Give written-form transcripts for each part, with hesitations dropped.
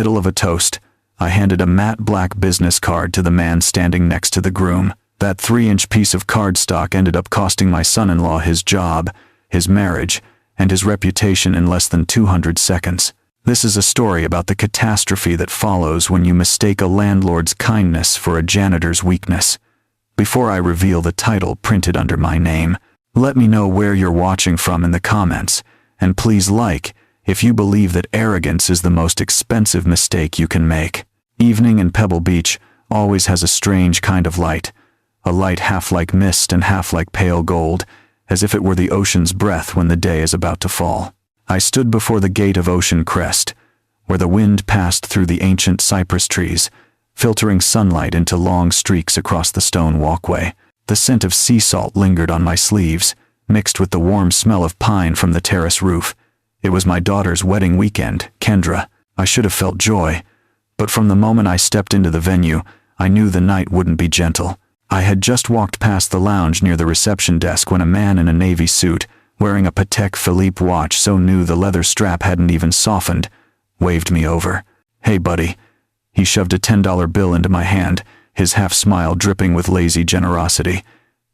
middle of a toast, I handed a matte black business card to the man standing next to the groom. That 3-inch piece of cardstock ended up costing my son-in-law his job, his marriage, and his reputation in less than 200 seconds. This is a story about the catastrophe that follows when you mistake a landlord's kindness for a janitor's weakness. Before I reveal the title printed under my name, let me know where you're watching from in the comments, and please like if you believe that arrogance is the most expensive mistake you can make. Evening in Pebble Beach always has a strange kind of light, a light half like mist and half like pale gold, as if it were the ocean's breath when the day is about to fall. I stood before the gate of Ocean Crest, where the wind passed through the ancient cypress trees, filtering sunlight into long streaks across the stone walkway. The scent of sea salt lingered on my sleeves, mixed with the warm smell of pine from the terrace roof. It was my daughter's wedding weekend, Kendra. I should have felt joy, but from the moment I stepped into the venue, I knew the night wouldn't be gentle. I had just walked past the lounge near the reception desk when a man in a navy suit, wearing a Patek Philippe watch so new the leather strap hadn't even softened, waved me over. "Hey, buddy." He shoved a $10 bill into my hand, his half-smile dripping with lazy generosity.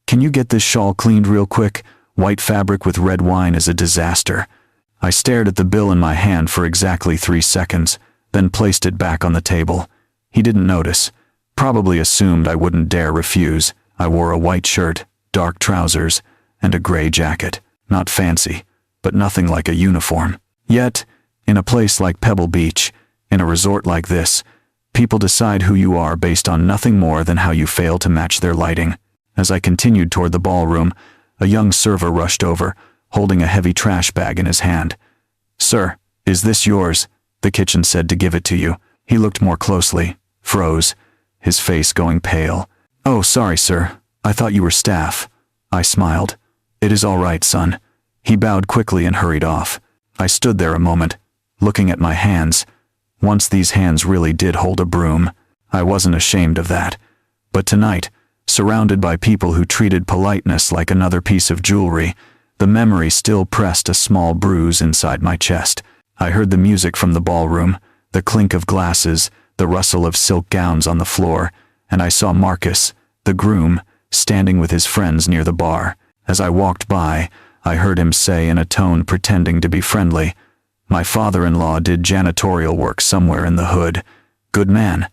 "Can you get this shawl cleaned real quick? White fabric with red wine is a disaster." I stared at the bill in my hand for exactly 3 seconds, then placed it back on the table. He didn't notice. Probably assumed I wouldn't dare refuse. I wore a white shirt, dark trousers, and a gray jacket. Not fancy, but nothing like a uniform. Yet, in a place like Pebble Beach, in a resort like this, people decide who you are based on nothing more than how you fail to match their lighting. As I continued toward the ballroom, a young server rushed over, holding a heavy trash bag in his hand. "Sir, is this yours?" the kitchen said to give it to you. He looked more closely, froze, his face going pale. "Oh, sorry, sir. I thought you were staff." I smiled. "It is all right, son." He bowed quickly and hurried off. I stood there a moment, looking at my hands. Once these hands really did hold a broom. I wasn't ashamed of that. But tonight, surrounded by people who treated politeness like another piece of jewelry, the memory still pressed a small bruise inside my chest. I heard the music from the ballroom, the clink of glasses, the rustle of silk gowns on the floor, and I saw Marcus, the groom, standing with his friends near the bar. As I walked by, I heard him say in a tone pretending to be friendly, "My father-in-law did janitorial work somewhere in the hood. Good man,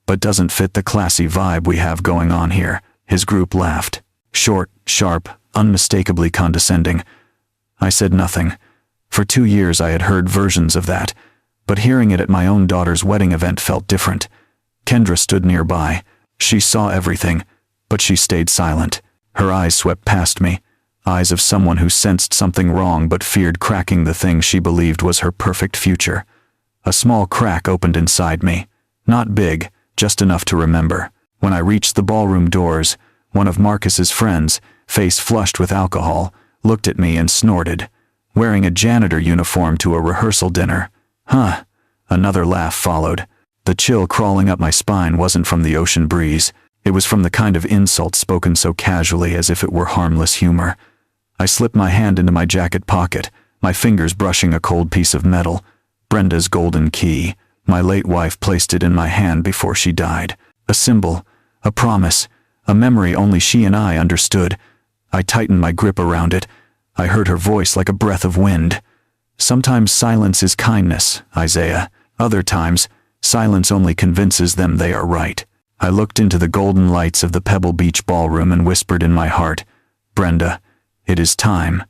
but doesn't fit the classy vibe we have going on here." His group laughed. Short, sharp, unmistakably condescending. I said nothing. For 2 years I had heard versions of that, but hearing it at my own daughter's wedding event felt different. Kendra stood nearby. She saw everything, but she stayed silent. Her eyes swept past me, eyes of someone who sensed something wrong but feared cracking the thing she believed was her perfect future. A small crack opened inside me. Not big, just enough to remember. When I reached the ballroom doors, one of Marcus's friends, face flushed with alcohol, looked at me and snorted. "Wearing a janitor uniform to a rehearsal dinner. Huh." Another laugh followed. The chill crawling up my spine wasn't from the ocean breeze. It was from the kind of insult spoken so casually as if it were harmless humor. I slipped my hand into my jacket pocket, my fingers brushing a cold piece of metal. Brenda's golden key. My late wife placed it in my hand before she died. A symbol, a promise, a memory only she and I understood. I tightened my grip around it. I heard her voice like a breath of wind. "Sometimes silence is kindness, Isaiah. Other times, silence only convinces them they are right." I looked into the golden lights of the Pebble Beach ballroom and whispered in my heart, "Brenda, it is time."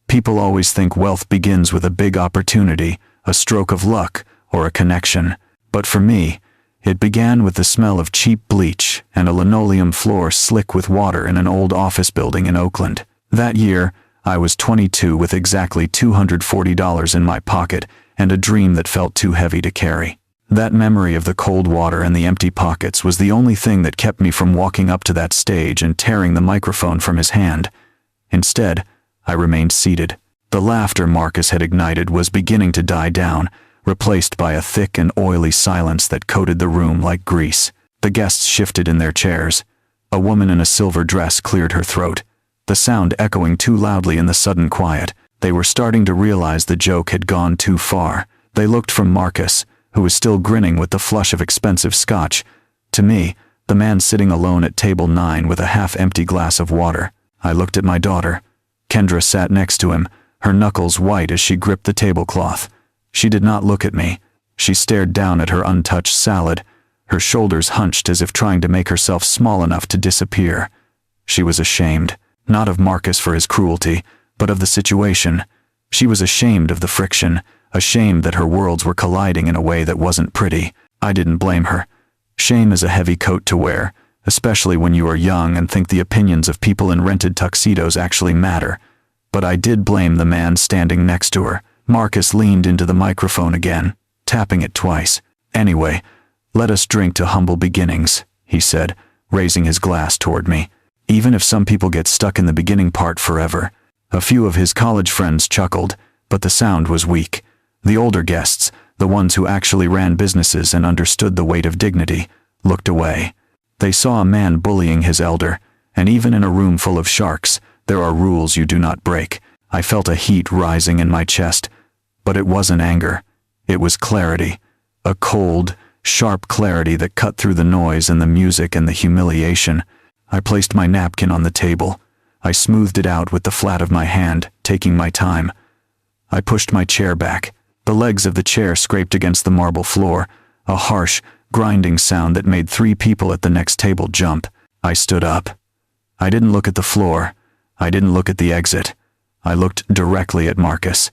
People always think wealth begins with a big opportunity, a stroke of luck, or a connection. But for me, it began with the smell of cheap bleach and a linoleum floor slick with water in an old office building in Oakland. That year, I was 22 with exactly $240 in my pocket and a dream that felt too heavy to carry. That memory of the cold water and the empty pockets was the only thing that kept me from walking up to that stage and tearing the microphone from his hand. Instead, I remained seated. The laughter Marcus had ignited was beginning to die down, replaced by a thick and oily silence that coated the room like grease. The guests shifted in their chairs. A woman in a silver dress cleared her throat, the sound echoing too loudly in the sudden quiet. They were starting to realize the joke had gone too far. They looked from Marcus, who was still grinning with the flush of expensive scotch. To me, the man sitting alone at table 9 with a half-empty glass of water. I looked at my daughter. Kendra sat next to him, her knuckles white as she gripped the tablecloth. She did not look at me. She stared down at her untouched salad, her shoulders hunched as if trying to make herself small enough to disappear. She was ashamed, not of Marcus for his cruelty, but of the situation. She was ashamed of the friction, ashamed that her worlds were colliding in a way that wasn't pretty. I didn't blame her. Shame is a heavy coat to wear, especially when you are young and think the opinions of people in rented tuxedos actually matter. But I did blame the man standing next to her. Marcus leaned into the microphone again, tapping it twice. "Anyway, let us drink to humble beginnings," he said, raising his glass toward me. "Even if some people get stuck in the beginning part forever." A few of his college friends chuckled, but the sound was weak. The older guests, the ones who actually ran businesses and understood the weight of dignity, looked away. They saw a man bullying his elder, and even in a room full of sharks, there are rules you do not break. I felt a heat rising in my chest, but it wasn't anger. It was clarity. A cold, sharp clarity that cut through the noise and the music and the humiliation. I placed my napkin on the table. I smoothed it out with the flat of my hand, taking my time. I pushed my chair back. The legs of the chair scraped against the marble floor, a harsh, grinding sound that made 3 people at the next table jump. I stood up. I didn't look at the floor. I didn't look at the exit. I looked directly at Marcus.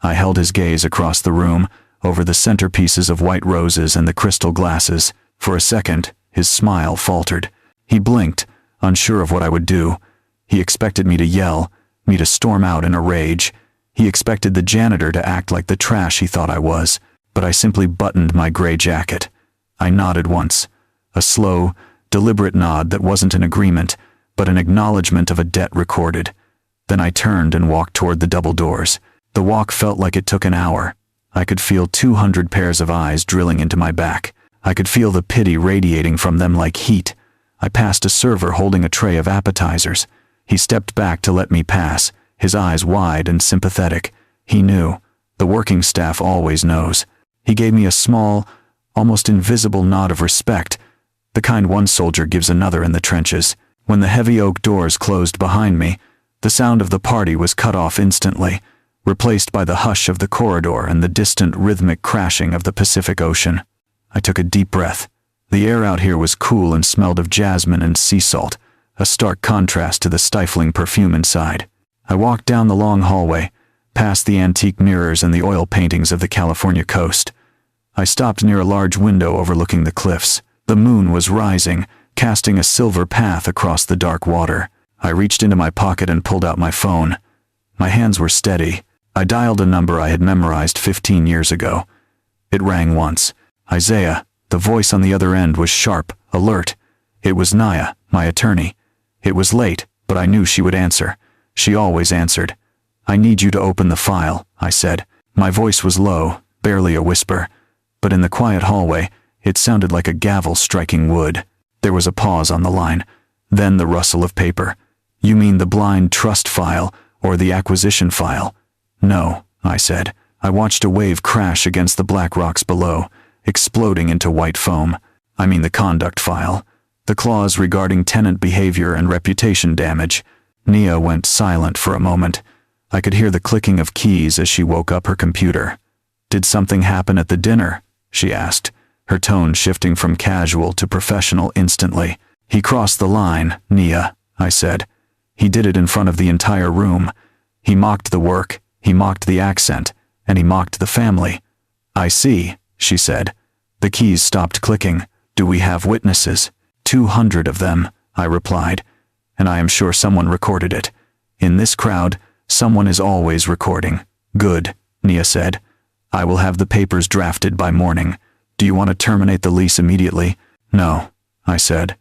I held his gaze across the room, over the centerpieces of white roses and the crystal glasses. For a second, his smile faltered. He blinked, unsure of what I would do. He expected me to yell, me to storm out in a rage. He expected the janitor to act like the trash he thought I was, but I simply buttoned my gray jacket. I nodded once. A slow, deliberate nod that wasn't an agreement, but an acknowledgement of a debt recorded. Then I turned and walked toward the double doors. The walk felt like it took an hour. I could feel 200 pairs of eyes drilling into my back. I could feel the pity radiating from them like heat. I passed a server holding a tray of appetizers. He stepped back to let me pass, his eyes wide and sympathetic. He knew. The working staff always knows. He gave me a small, almost invisible nod of respect, the kind one soldier gives another in the trenches. When the heavy oak doors closed behind me, the sound of the party was cut off instantly, replaced by the hush of the corridor and the distant rhythmic crashing of the Pacific Ocean. I took a deep breath. The air out here was cool and smelled of jasmine and sea salt, a stark contrast to the stifling perfume inside. I walked down the long hallway, past the antique mirrors and the oil paintings of the California coast. I stopped near a large window overlooking the cliffs. The moon was rising, casting a silver path across the dark water. I reached into my pocket and pulled out my phone. My hands were steady. I dialed a number I had memorized 15 years ago. It rang once. Isaiah. The voice on the other end was sharp, alert. It was Naya, my attorney. It was late, but I knew she would answer. She always answered. "I need you to open the file," I said. My voice was low, barely a whisper, but in the quiet hallway, it sounded like a gavel striking wood. There was a pause on the line, then the rustle of paper. "You mean the blind trust file, or the acquisition file?" "No," I said. I watched a wave crash against the black rocks below, exploding into white foam. "I mean the conduct file. The clause regarding tenant behavior and reputation damage." Nia went silent for a moment. I could hear the clicking of keys as she woke up her computer. "Did something happen at the dinner?" she asked, her tone shifting from casual to professional instantly. "He crossed the line, Nia," I said. "He did it in front of the entire room. He mocked the work, he mocked the accent, and he mocked the family." "I see," she said. The keys stopped clicking. "Do we have witnesses?" 200 of them, I replied. "And I am sure someone recorded it. In this crowd, someone is always recording." "Good," Nia said. "I will have the papers drafted by morning. Do you want to terminate the lease immediately?" "No," I said.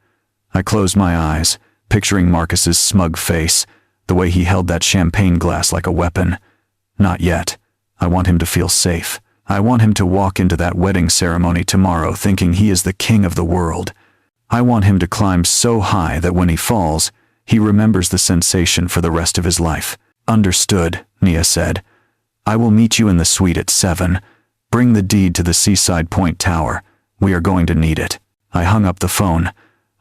I closed my eyes, picturing Marcus's smug face, the way he held that champagne glass like a weapon. "Not yet. I want him to feel safe. I want him to walk into that wedding ceremony tomorrow thinking he is the king of the world. I want him to climb so high that when he falls, he remembers the sensation for the rest of his life." "Understood," Nia said. "I will meet you in the suite at 7. Bring the deed to the Seaside Point Tower. We are going to need it. I hung up the phone.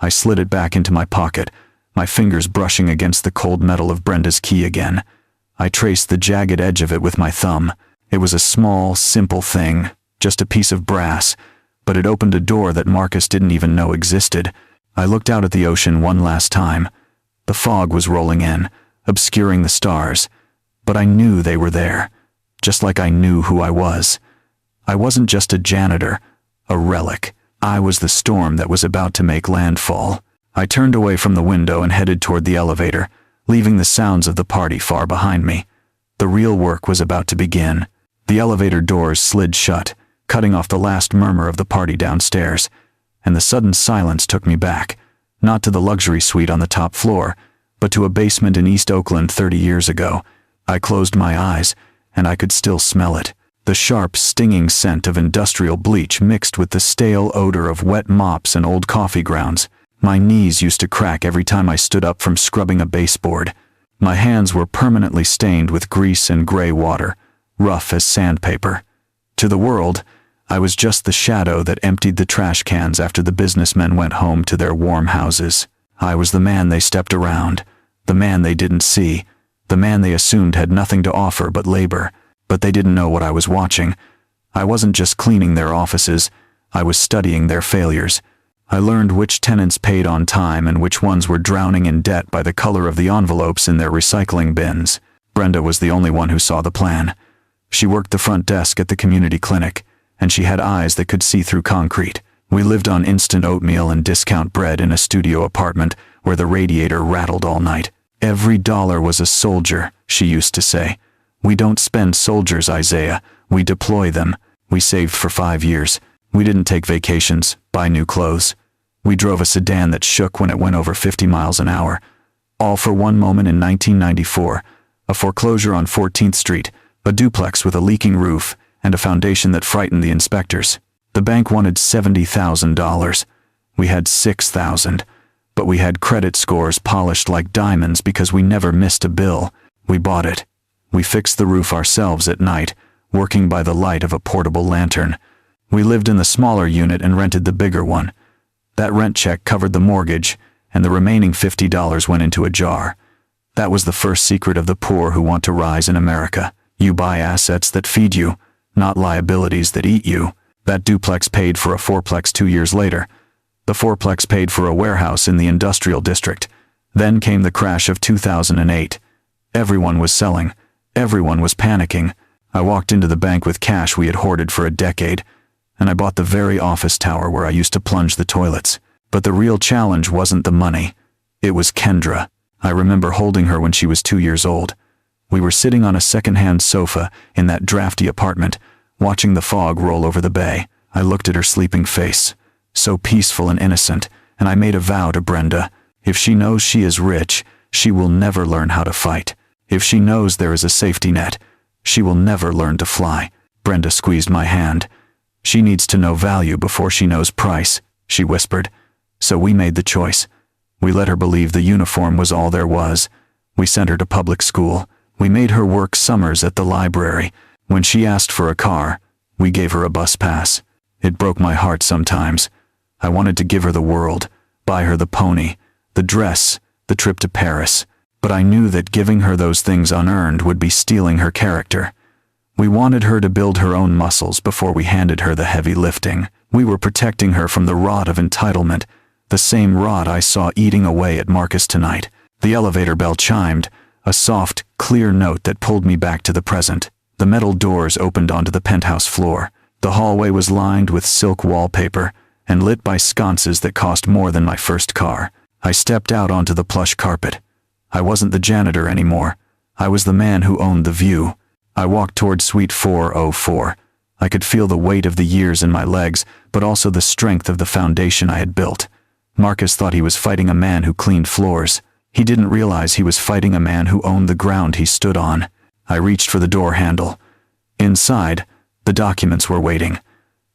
I slid it back into my pocket, my fingers brushing against the cold metal of Brenda's key again. I traced the jagged edge of it with my thumb. It was a small, simple thing, just a piece of brass, but it opened a door that Marcus didn't even know existed. I looked out at the ocean one last time. The fog was rolling in, obscuring the stars, but I knew they were there, just like I knew who I was. I wasn't just a janitor, a relic. I was the storm that was about to make landfall. I turned away from the window and headed toward the elevator, leaving the sounds of the party far behind me. The real work was about to begin. The elevator doors slid shut, cutting off the last murmur of the party downstairs, and the sudden silence took me back, not to the luxury suite on the top floor, but to a basement in East Oakland 30 years ago. I closed my eyes, and I could still smell it. The sharp, stinging scent of industrial bleach mixed with the stale odor of wet mops and old coffee grounds. My knees used to crack every time I stood up from scrubbing a baseboard. My hands were permanently stained with grease and gray water, rough as sandpaper. To the world, I was just the shadow that emptied the trash cans after the businessmen went home to their warm houses. I was the man they stepped around, the man they didn't see, the man they assumed had nothing to offer but labor. But they didn't know what I was watching. I wasn't just cleaning their offices, I was studying their failures. I learned which tenants paid on time and which ones were drowning in debt by the color of the envelopes in their recycling bins. Brenda was the only one who saw the plan. She worked the front desk at the community clinic, and she had eyes that could see through concrete. We lived on instant oatmeal and discount bread in a studio apartment where the radiator rattled all night. Every dollar was a soldier, she used to say. We don't spend soldiers, Isaiah. We deploy them. We saved for 5 years. We didn't take vacations, buy new clothes. We drove a sedan that shook when it went over 50 miles an hour. All for one moment in 1994. A foreclosure on 14th Street, a duplex with a leaking roof, and a foundation that frightened the inspectors. The bank wanted $70,000. We had $6,000. But we had credit scores polished like diamonds because we never missed a bill. We bought it. We fixed the roof ourselves at night, working by the light of a portable lantern. We lived in the smaller unit and rented the bigger one. That rent check covered the mortgage, and the remaining $50 went into a jar. That was the first secret of the poor who want to rise in America. You buy assets that feed you, not liabilities that eat you. That duplex paid for a fourplex 2 years later. The fourplex paid for a warehouse in the industrial district. Then came the crash of 2008. Everyone was selling. Everyone was panicking. I walked into the bank with cash we had hoarded for a decade, and I bought the very office tower where I used to plunge the toilets. But the real challenge wasn't the money. It was Kendra. I remember holding her when she was 2 years old. We were sitting on a second-hand sofa in that drafty apartment, watching the fog roll over the bay. I looked at her sleeping face, so peaceful and innocent, and I made a vow to Brenda. If she knows she is rich, she will never learn how to fight. If she knows there is a safety net, she will never learn to fly. Brenda squeezed my hand. She needs to know value before she knows price, she whispered. So we made the choice. We let her believe the uniform was all there was. We sent her to public school. We made her work summers at the library. When she asked for a car, we gave her a bus pass. It broke my heart sometimes. I wanted to give her the world, buy her the pony, the dress, the trip to Paris. But I knew that giving her those things unearned would be stealing her character. We wanted her to build her own muscles before we handed her the heavy lifting. We were protecting her from the rot of entitlement, the same rot I saw eating away at Marcus tonight. The elevator bell chimed, a soft, clear note that pulled me back to the present. The metal doors opened onto the penthouse floor. The hallway was lined with silk wallpaper and lit by sconces that cost more than my first car. I stepped out onto the plush carpet. I wasn't the janitor anymore. I was the man who owned the view. I walked toward Suite 404. I could feel the weight of the years in my legs, but also the strength of the foundation I had built. Marcus thought he was fighting a man who cleaned floors. He didn't realize he was fighting a man who owned the ground he stood on. I reached for the door handle. Inside, the documents were waiting.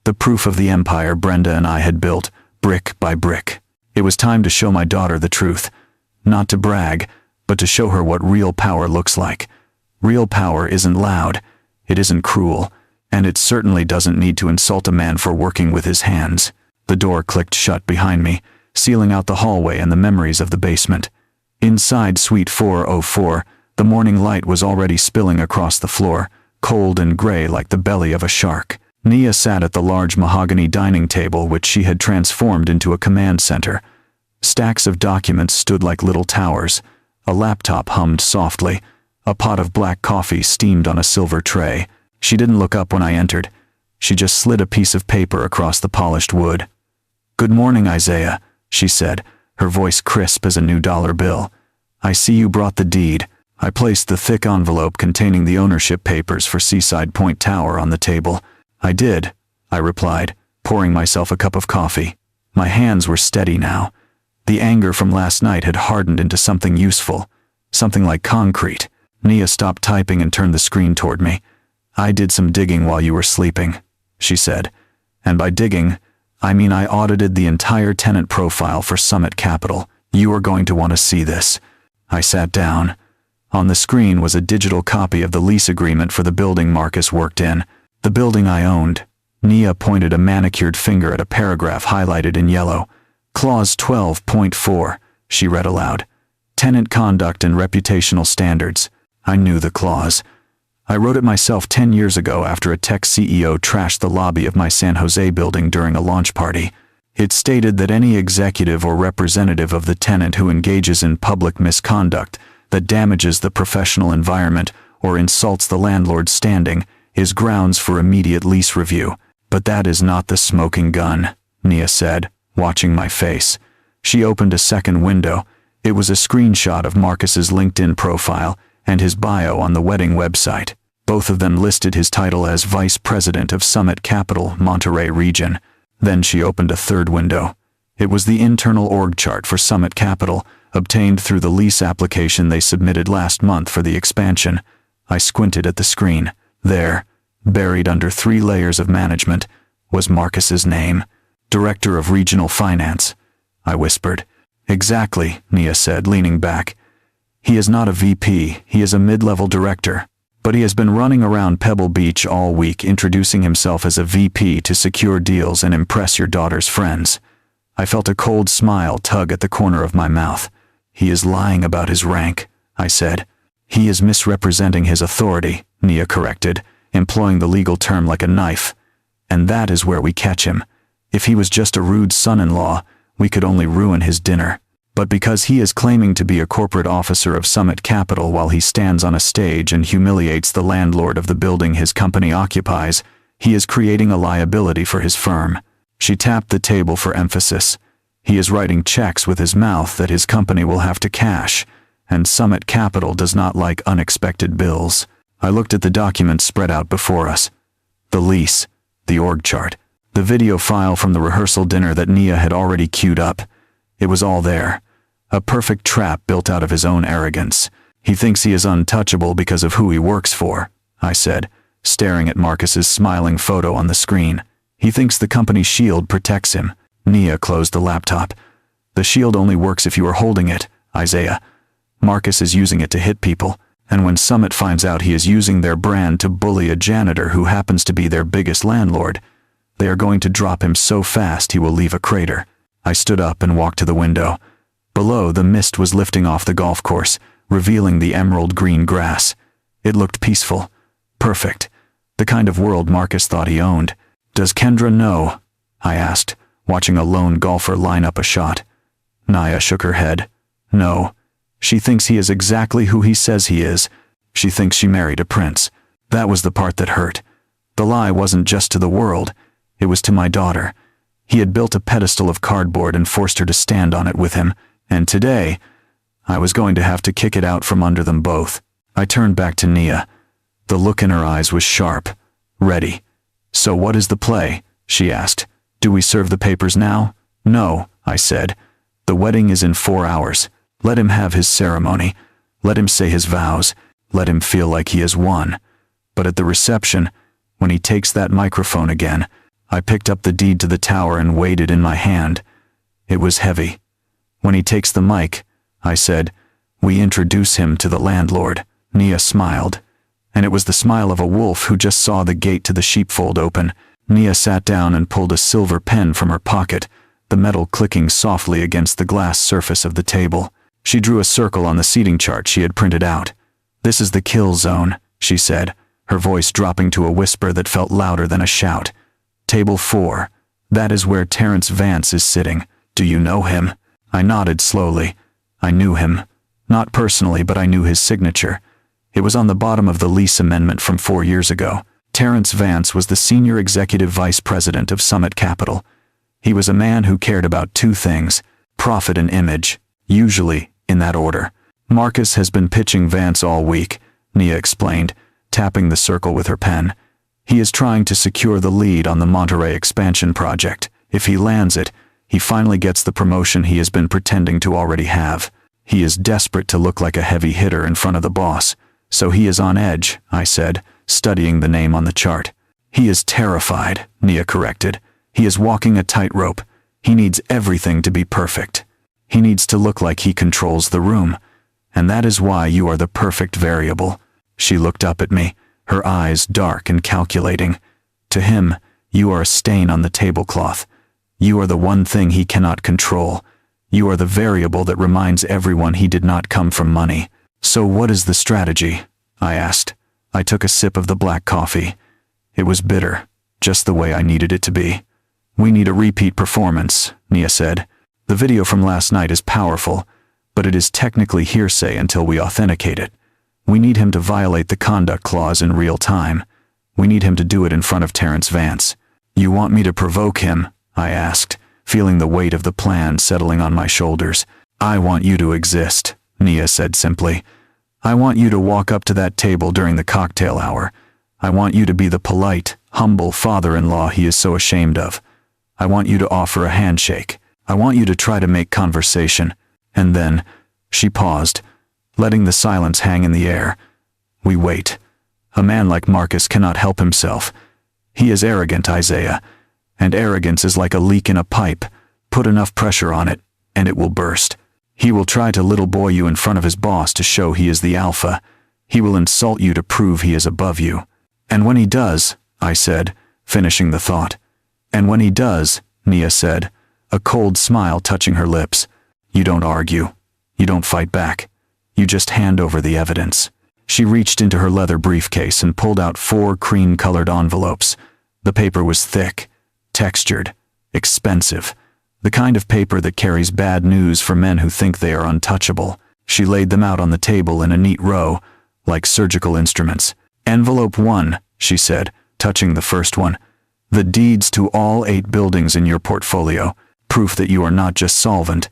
The proof of the empire Brenda and I had built, brick by brick. It was time to show my daughter the truth. Not to brag, but to show her what real power looks like. Real power isn't loud. It isn't cruel. And it certainly doesn't need to insult a man for working with his hands. The door clicked shut behind me, sealing out the hallway and the memories of the basement. Inside Suite 404, the morning light was already spilling across the floor, cold and gray like the belly of a shark. Nia sat at the large mahogany dining table which she had transformed into a command center. Stacks of documents stood like little towers. A laptop hummed softly. A pot of black coffee steamed on a silver tray. She didn't look up when I entered. She just slid a piece of paper across the polished wood. "Good morning, Isaiah," she said, her voice crisp as a new dollar bill. "I see you brought the deed." I placed the thick envelope containing the ownership papers for Seaside Point Tower on the table. "I did," I replied, pouring myself a cup of coffee. My hands were steady now. The anger from last night had hardened into something useful, something like concrete. Nia stopped typing and turned the screen toward me. "I did some digging while you were sleeping," she said. "And by digging, I mean I audited the entire tenant profile for Summit Capital. You are going to want to see this." I sat down. On the screen was a digital copy of the lease agreement for the building Marcus worked in, the building I owned. Nia pointed a manicured finger at a paragraph highlighted in yellow. "Clause 12.4, she read aloud. "Tenant conduct and reputational standards." I knew the clause. I wrote it myself 10 years ago after a tech CEO trashed the lobby of my San Jose building during a launch party. It stated that any executive or representative of the tenant who engages in public misconduct that damages the professional environment or insults the landlord's standing is grounds for immediate lease review. "But that is not the smoking gun," Nia said, watching my face. She opened a second window. It was a screenshot of Marcus's LinkedIn profile and his bio on the wedding website. Both of them listed his title as Vice President of Summit Capital, Monterey Region. Then she opened a third window. It was the internal org chart for Summit Capital, obtained through the lease application they submitted last month for the expansion. I squinted at the screen. There, buried under 3 layers of management, was Marcus's name. "Director of Regional Finance," I whispered. "Exactly," Nia said, leaning back. "He is not a VP, he is a mid-level director. But he has been running around Pebble Beach all week introducing himself as a VP to secure deals and impress your daughter's friends." I felt a cold smile tug at the corner of my mouth. "He is lying about his rank," I said. "He is misrepresenting his authority," Nia corrected, employing the legal term like a knife. "And that is where we catch him. If he was just a rude son-in-law, we could only ruin his dinner. But because he is claiming to be a corporate officer of Summit Capital while he stands on a stage and humiliates the landlord of the building his company occupies, he is creating a liability for his firm." She tapped the table for emphasis. "He is writing checks with his mouth that his company will have to cash, and Summit Capital does not like unexpected bills." I looked at the documents spread out before us. The lease, the org chart, the video file from the rehearsal dinner that Nia had already queued up. It was all there. A perfect trap built out of his own arrogance. "He thinks he is untouchable because of who he works for," I said, staring at Marcus's smiling photo on the screen. "He thinks the company shield protects him." Nia closed the laptop. "The shield only works if you are holding it, Isaiah. Marcus is using it to hit people, and when Summit finds out he is using their brand to bully a janitor who happens to be their biggest landlord, they are going to drop him so fast he will leave a crater." I stood up and walked to the window. Below, the mist was lifting off the golf course, revealing the emerald green grass. It looked peaceful. Perfect. The kind of world Marcus thought he owned. "Does Kendra know?" I asked, watching a lone golfer line up a shot. Nia shook her head. "No. She thinks he is exactly who he says he is. She thinks she married a prince." That was the part that hurt. The lie wasn't just to the world. It was to my daughter. He had built a pedestal of cardboard and forced her to stand on it with him, and today, I was going to have to kick it out from under them both. I turned back to Nia. The look in her eyes was sharp. "Ready." "So what is the play?" she asked. "Do we serve the papers now?" "No," I said. "The wedding is in 4 hours. Let him have his ceremony. Let him say his vows. Let him feel like he has won. But at the reception, when he takes that microphone again," I picked up the deed to the tower and weighed it in my hand. It was heavy. "When he takes the mic," I said, "we introduce him to the landlord." Nia smiled. and it was the smile of a wolf who just saw the gate to the sheepfold open. Nia sat down and pulled a silver pen from her pocket, the metal clicking softly against the glass surface of the table. She drew a circle on the seating chart she had printed out. "This is the kill zone," she said, her voice dropping to a whisper that felt louder than a shout. "Table 4. That is where Terrence Vance is sitting. Do you know him?" I nodded slowly. I knew him. Not personally, but I knew his signature. It was on the bottom of the lease amendment from 4 years ago. Terrence Vance was the senior executive vice president of Summit Capital. He was a man who cared about 2 things, profit and image, usually in that order. "Marcus has been pitching Vance all week," Nia explained, tapping the circle with her pen. "He is trying to secure the lead on the Monterey expansion project. If he lands it, he finally gets the promotion he has been pretending to already have. He is desperate to look like a heavy hitter in front of the boss. So he is on edge," I said, studying the name on the chart. "He is terrified," Nia corrected. "He is walking a tightrope. He needs everything to be perfect. He needs to look like he controls the room. And that is why you are the perfect variable." She looked up at me, her eyes dark and calculating. "To him, you are a stain on the tablecloth. You are the one thing he cannot control. You are the variable that reminds everyone he did not come from money." "So what is the strategy?" I asked. I took a sip of the black coffee. It was bitter, just the way I needed it to be. "We need a repeat performance," Nia said. "The video from last night is powerful, but it is technically hearsay until we authenticate it. We need him to violate the conduct clause in real time. We need him to do it in front of Terrence Vance." "You want me to provoke him?" I asked, feeling the weight of the plan settling on my shoulders. "I want you to exist," Nia said simply. "I want you to walk up to that table during the cocktail hour. I want you to be the polite, humble father-in-law he is so ashamed of. I want you to offer a handshake. I want you to try to make conversation." And then, she paused, letting the silence hang in the air. "We wait. A man like Marcus cannot help himself. He is arrogant, Isaiah. And arrogance is like a leak in a pipe. Put enough pressure on it, and it will burst. He will try to little boy you in front of his boss to show he is the alpha. He will insult you to prove he is above you. And when he does," I said, finishing the thought. "And when he does," Nia said, a cold smile touching her lips, "you don't argue. You don't fight back. You just hand over the evidence." She reached into her leather briefcase and pulled out 4 cream-colored envelopes. The paper was thick, textured, expensive. The kind of paper that carries bad news for men who think they are untouchable. She laid them out on the table in a neat row, like surgical instruments. "Envelope 1, she said, touching the first one. "The deeds to all 8 buildings in your portfolio, proof that you are not just solvent,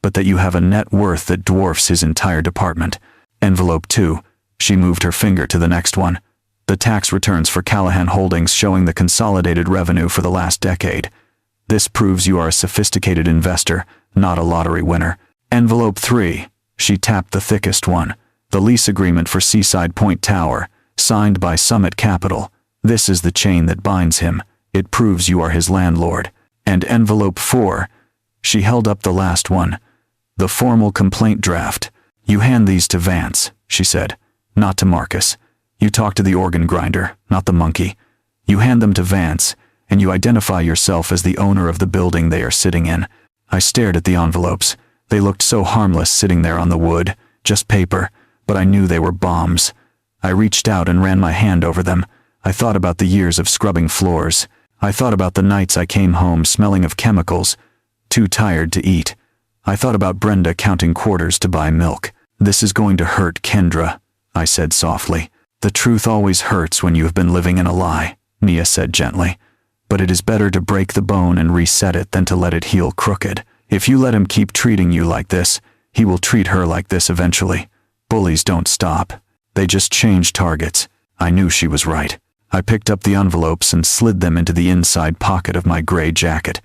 but that you have a net worth that dwarfs his entire department." Envelope 2, she moved her finger to the next one. "The tax returns for Callahan Holdings showing the consolidated revenue for the last decade. This proves you are a sophisticated investor, not a lottery winner." Envelope 3, she tapped the thickest one. "The lease agreement for Seaside Point Tower, signed by Summit Capital. This is the chain that binds him. It proves you are his landlord." And envelope 4, she held up the last one. "The formal complaint draft. You hand these to Vance," she said, "not to Marcus. You talk to the organ grinder, not the monkey. You hand them to Vance, and you identify yourself as the owner of the building they are sitting in." I stared at the envelopes. They looked so harmless sitting there on the wood, just paper, but I knew they were bombs. I reached out and ran my hand over them. I thought about the years of scrubbing floors. I thought about the nights I came home smelling of chemicals, too tired to eat. I thought about Brenda counting quarters to buy milk. "This is going to hurt, Kendra," I said softly. "The truth always hurts when you have been living in a lie," Nia said gently. "But it is better to break the bone and reset it than to let it heal crooked. If you let him keep treating you like this, he will treat her like this eventually. Bullies don't stop. They just change targets." I knew she was right. I picked up the envelopes and slid them into the inside pocket of my gray jacket.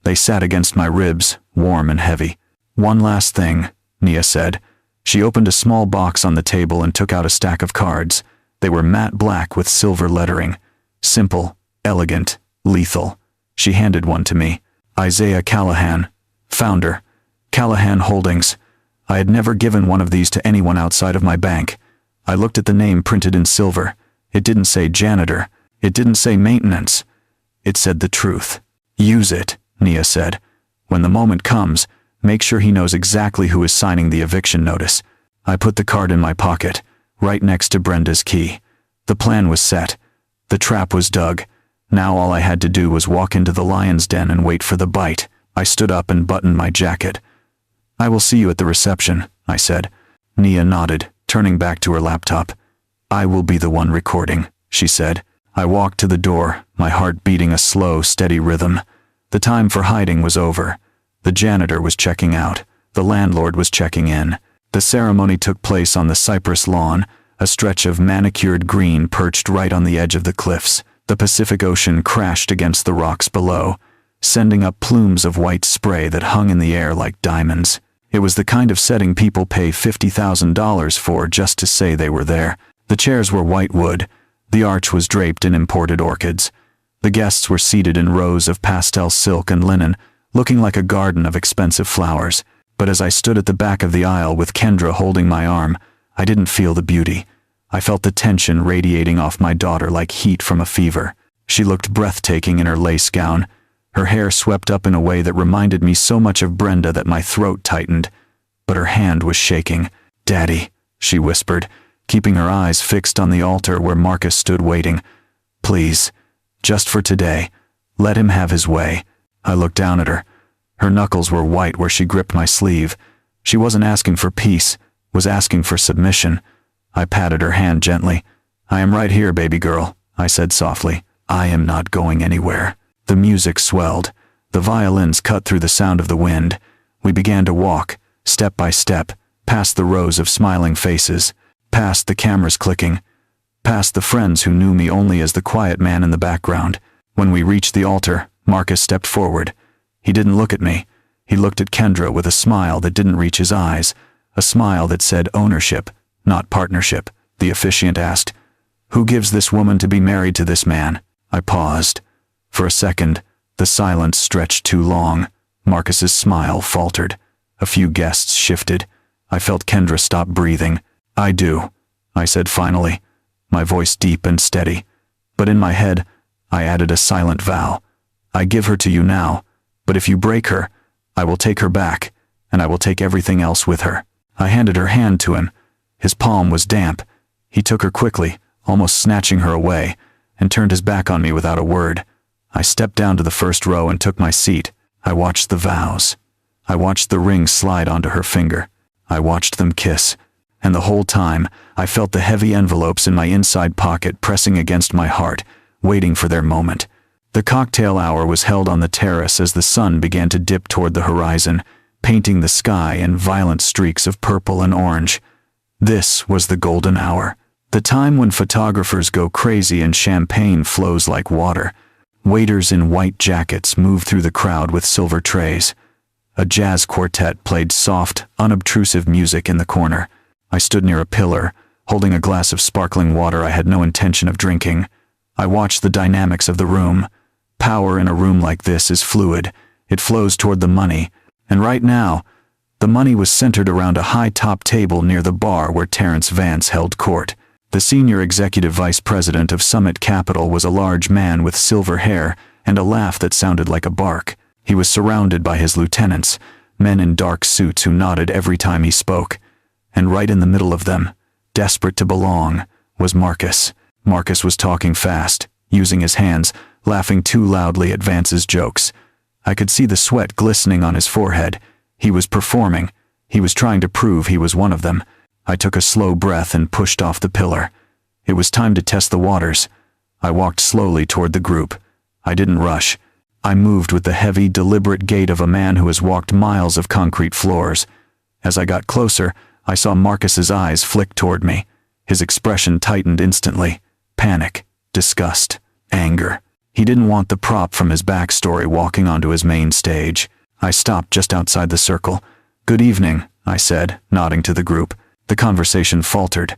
They sat against my ribs, warm and heavy. "One last thing," Nia said. She opened a small box on the table and took out a stack of cards. They were matte black with silver lettering. Simple, elegant, lethal. She handed one to me. "Isaiah Callahan, founder, Callahan Holdings." I had never given one of these to anyone outside of my bank. I looked at the name printed in silver. It didn't say janitor. It didn't say maintenance. It said the truth. Use it, Nia said. When the moment comes, make sure he knows exactly who is signing the eviction notice. I put the card in my pocket, right next to Brenda's key. The plan was set. The trap was dug. Now all I had to do was walk into the lion's den and wait for the bite. I stood up and buttoned my jacket. I will see you at the reception, I said. Nia nodded, turning back to her laptop. I will be the one recording, she said. I walked to the door, my heart beating a slow, steady rhythm. The time for hiding was over. The janitor was checking out. The landlord was checking in. The ceremony took place on the cypress lawn, a stretch of manicured green perched right on the edge of the cliffs. The Pacific Ocean crashed against the rocks below, sending up plumes of white spray that hung in the air like diamonds. It was the kind of setting people pay $50,000 for just to say they were there. The chairs were white wood. The arch was draped in imported orchids. The guests were seated in rows of pastel silk and linen, looking like a garden of expensive flowers. But as I stood at the back of the aisle with Kendra holding my arm, I didn't feel the beauty. I felt the tension radiating off my daughter like heat from a fever. She looked breathtaking in her lace gown, her hair swept up in a way that reminded me so much of Brenda that my throat tightened. But her hand was shaking. "Daddy," she whispered, keeping her eyes fixed on the altar where Marcus stood waiting. "Please, just for today, let him have his way." I looked down at her. Her knuckles were white where she gripped my sleeve. She wasn't asking for peace, was asking for submission. I patted her hand gently. "I am right here, baby girl," I said softly. "I am not going anywhere." The music swelled. The violins cut through the sound of the wind. We began to walk, step by step, past the rows of smiling faces, past the cameras clicking, past the friends who knew me only as the quiet man in the background. When we reached the altar, Marcus stepped forward. He didn't look at me. He looked at Kendra with a smile that didn't reach his eyes, a smile that said ownership, not partnership. The officiant asked, "Who gives this woman to be married to this man?" I paused. For a second, the silence stretched too long. Marcus's smile faltered. A few guests shifted. I felt Kendra stop breathing. "I do," I said finally, my voice deep and steady. But in my head, I added a silent vow. "I give her to you now, but if you break her, I will take her back, and I will take everything else with her." I handed her hand to him. His palm was damp. He took her quickly, almost snatching her away, and turned his back on me without a word. I stepped down to the first row and took my seat. I watched the vows. I watched the ring slide onto her finger. I watched them kiss. And the whole time, I felt the heavy envelopes in my inside pocket pressing against my heart, waiting for their moment. The cocktail hour was held on the terrace as the sun began to dip toward the horizon, painting the sky in violent streaks of purple and orange. This was the golden hour. The time when photographers go crazy and champagne flows like water. Waiters in white jackets moved through the crowd with silver trays. A jazz quartet played soft, unobtrusive music in the corner. I stood near a pillar, holding a glass of sparkling water I had no intention of drinking. I watched the dynamics of the room. Power in a room like this is fluid. It flows toward the money. And right now, the money was centered around a high-top table near the bar where Terrence Vance held court. The senior executive vice president of Summit Capital was a large man with silver hair and a laugh that sounded like a bark. He was surrounded by his lieutenants, men in dark suits who nodded every time he spoke. And right in the middle of them, desperate to belong, was Marcus. Marcus was talking fast, using his hands, laughing too loudly at Vance's jokes. I could see the sweat glistening on his forehead. He was performing. He was trying to prove he was one of them. I took a slow breath and pushed off the pillar. It was time to test the waters. I walked slowly toward the group. I didn't rush. I moved with the heavy, deliberate gait of a man who has walked miles of concrete floors. As I got closer, I saw Marcus's eyes flick toward me. His expression tightened instantly. Panic, disgust, anger. He didn't want the prop from his backstory walking onto his main stage. I stopped just outside the circle. "Good evening," I said, nodding to the group. The conversation faltered.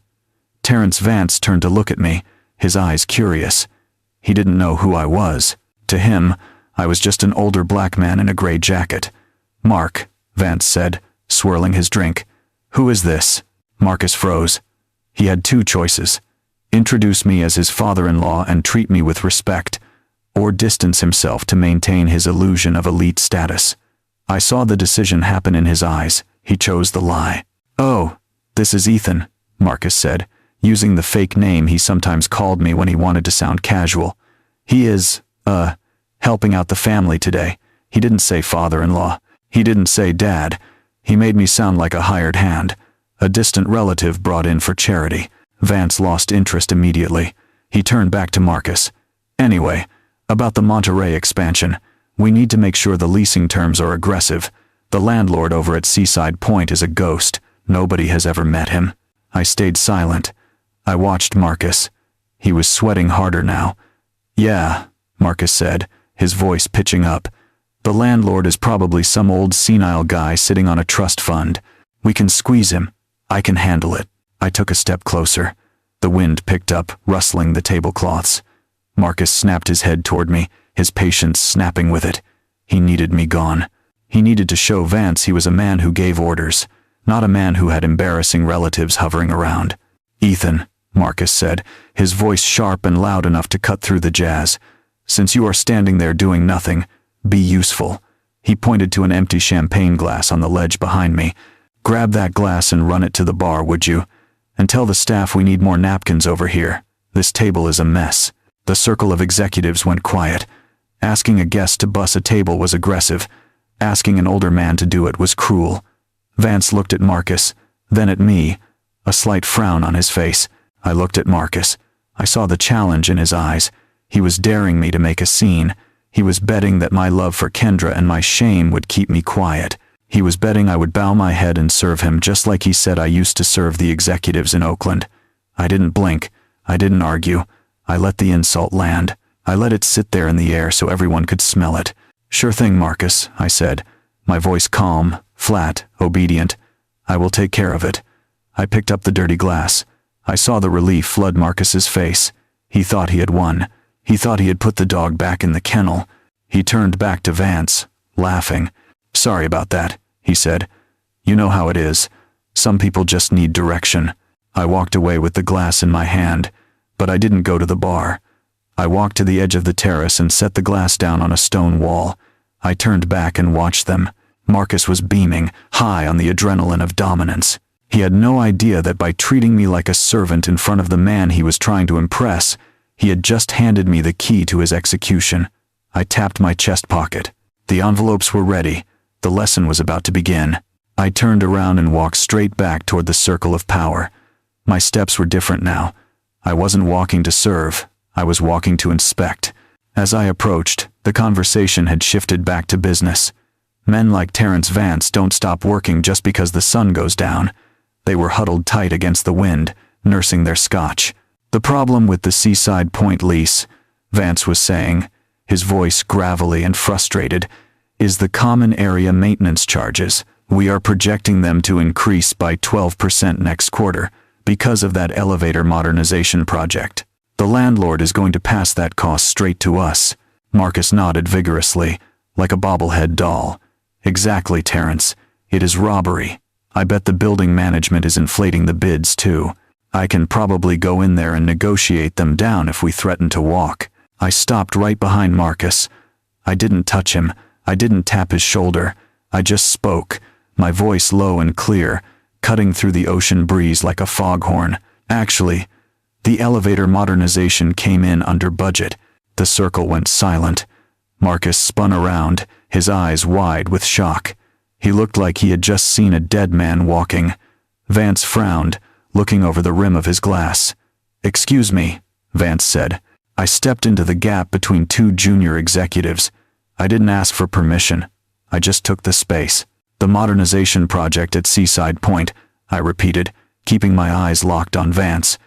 Terrence Vance turned to look at me, his eyes curious. He didn't know who I was. To him, I was just an older black man in a gray jacket. "Mark," Vance said, swirling his drink. "Who is this?" Marcus froze. He had two choices: introduce me as his father-in-law and treat me with respect, or distance himself to maintain his illusion of elite status. I saw the decision happen in his eyes. He chose the lie. "Oh, this is Ethan," Marcus said, using the fake name he sometimes called me when he wanted to sound casual. "He is, helping out the family today." He didn't say father-in-law. He didn't say dad. He made me sound like a hired hand, a distant relative brought in for charity. Vance lost interest immediately. He turned back to Marcus. "Anyway, about the Monterey expansion, we need to make sure the leasing terms are aggressive. The landlord over at Seaside Point is a ghost. Nobody has ever met him." I stayed silent. I watched Marcus. He was sweating harder now. "Yeah," Marcus said, his voice pitching up. "The landlord is probably some old senile guy sitting on a trust fund. We can squeeze him. I can handle it." I took a step closer. The wind picked up, rustling the tablecloths. Marcus snapped his head toward me, his patience snapping with it. He needed me gone. He needed to show Vance he was a man who gave orders, not a man who had embarrassing relatives hovering around. "Ethan," Marcus said, his voice sharp and loud enough to cut through the jazz, "since you are standing there doing nothing, be useful." He pointed to an empty champagne glass on the ledge behind me. "Grab that glass and run it to the bar, would you? And tell the staff we need more napkins over here. This table is a mess." The circle of executives went quiet. Asking a guest to bus a table was aggressive. Asking an older man to do it was cruel. Vance looked at Marcus, then at me, a slight frown on his face. I looked at Marcus. I saw the challenge in his eyes. He was daring me to make a scene. He was betting that my love for Kendra and my shame would keep me quiet. He was betting I would bow my head and serve him just like he said I used to serve the executives in Oakland. I didn't blink. I didn't argue. I let the insult land. I let it sit there in the air so everyone could smell it. "Sure thing, Marcus," I said, my voice calm, flat, obedient. "I will take care of it." I picked up the dirty glass. I saw the relief flood Marcus's face. He thought he had won. He thought he had put the dog back in the kennel. He turned back to Vance, laughing. "Sorry about that," he said. "You know how it is. Some people just need direction." I walked away with the glass in my hand, but I didn't go to the bar. I walked to the edge of the terrace and set the glass down on a stone wall. I turned back and watched them. Marcus was beaming, high on the adrenaline of dominance. He had no idea that by treating me like a servant in front of the man he was trying to impress, he had just handed me the key to his execution. I tapped my chest pocket. The envelopes were ready. The lesson was about to begin. I turned around and walked straight back toward the circle of power. My steps were different now. I wasn't walking to serve. I was walking to inspect. As I approached, the conversation had shifted back to business. Men like Terrence Vance don't stop working just because the sun goes down. They were huddled tight against the wind, nursing their scotch. "The problem with the Seaside Point lease," Vance was saying, his voice gravelly and frustrated, "is the common area maintenance charges. We are projecting them to increase by 12% next quarter because of that elevator modernization project. The landlord is going to pass that cost straight to us." Marcus nodded vigorously, like a bobblehead doll. "Exactly, Terrence. It is robbery. I bet the building management is inflating the bids too. I can probably go in there and negotiate them down if we threaten to walk." I stopped right behind Marcus. I didn't touch him. I didn't tap his shoulder. I just spoke, my voice low and clear, cutting through the ocean breeze like a foghorn. "Actually, the elevator modernization came in under budget." The circle went silent. Marcus spun around, his eyes wide with shock. He looked like he had just seen a dead man walking. Vance frowned, looking over the rim of his glass. "Excuse me," Vance said. I stepped into the gap between two junior executives. I didn't ask for permission. I just took the space. "The modernization project at Seaside Point," I repeated, keeping my eyes locked on Vance.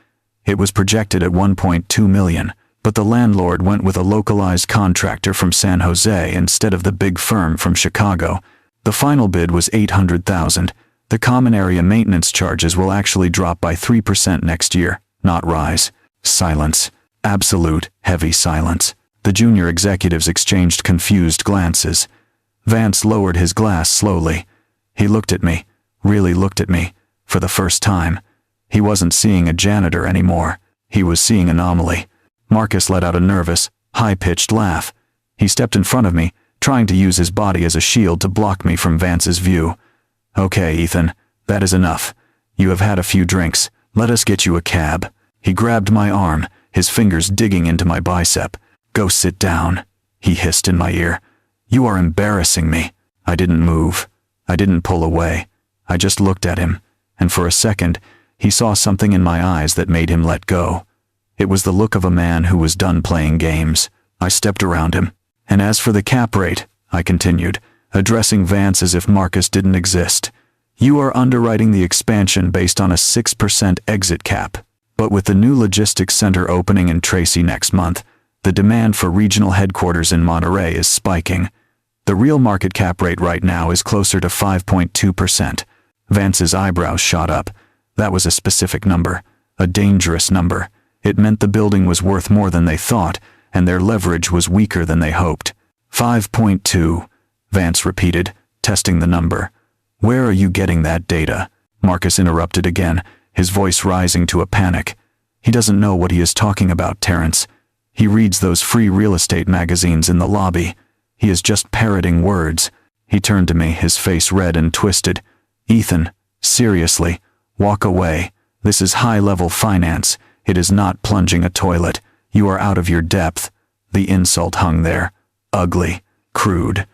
"It was projected at $1.2 million, but the landlord went with a localized contractor from San Jose instead of the big firm from Chicago. The final bid was $800,000. The common area maintenance charges will actually drop by 3% next year, not rise." Silence. Absolute, heavy silence. The junior executives exchanged confused glances. Vance lowered his glass slowly. He looked at me, really looked at me, for the first time. He wasn't seeing a janitor anymore. He was seeing anomaly. Marcus let out a nervous, high-pitched laugh. He stepped in front of me, trying to use his body as a shield to block me from Vance's view. "Okay, Ethan, that is enough. You have had a few drinks. Let us get you a cab." He grabbed my arm, his fingers digging into my bicep. "Go sit down," he hissed in my ear. "You are embarrassing me." I didn't move. I didn't pull away. I just looked at him, and for a second, he saw something in my eyes that made him let go. It was the look of a man who was done playing games. I stepped around him. "And as for the cap rate," I continued, addressing Vance as if Marcus didn't exist, "you are underwriting the expansion based on a 6% exit cap. But with the new logistics center opening in Tracy next month, the demand for regional headquarters in Monterey is spiking. The real market cap rate right now is closer to 5.2%. Vance's eyebrows shot up. That was a specific number, a dangerous number. It meant the building was worth more than they thought, and their leverage was weaker than they hoped. 5.2, Vance repeated, testing the number. "Where are you getting that data?" Marcus interrupted again, his voice rising to a panic. "He doesn't know what he is talking about, Terrence. He reads those free real estate magazines in the lobby. He is just parroting words." He turned to me, his face red and twisted. "Ethan, seriously, walk away. This is high-level finance. It is not plunging a toilet. You are out of your depth." The insult hung there. Ugly. Crude.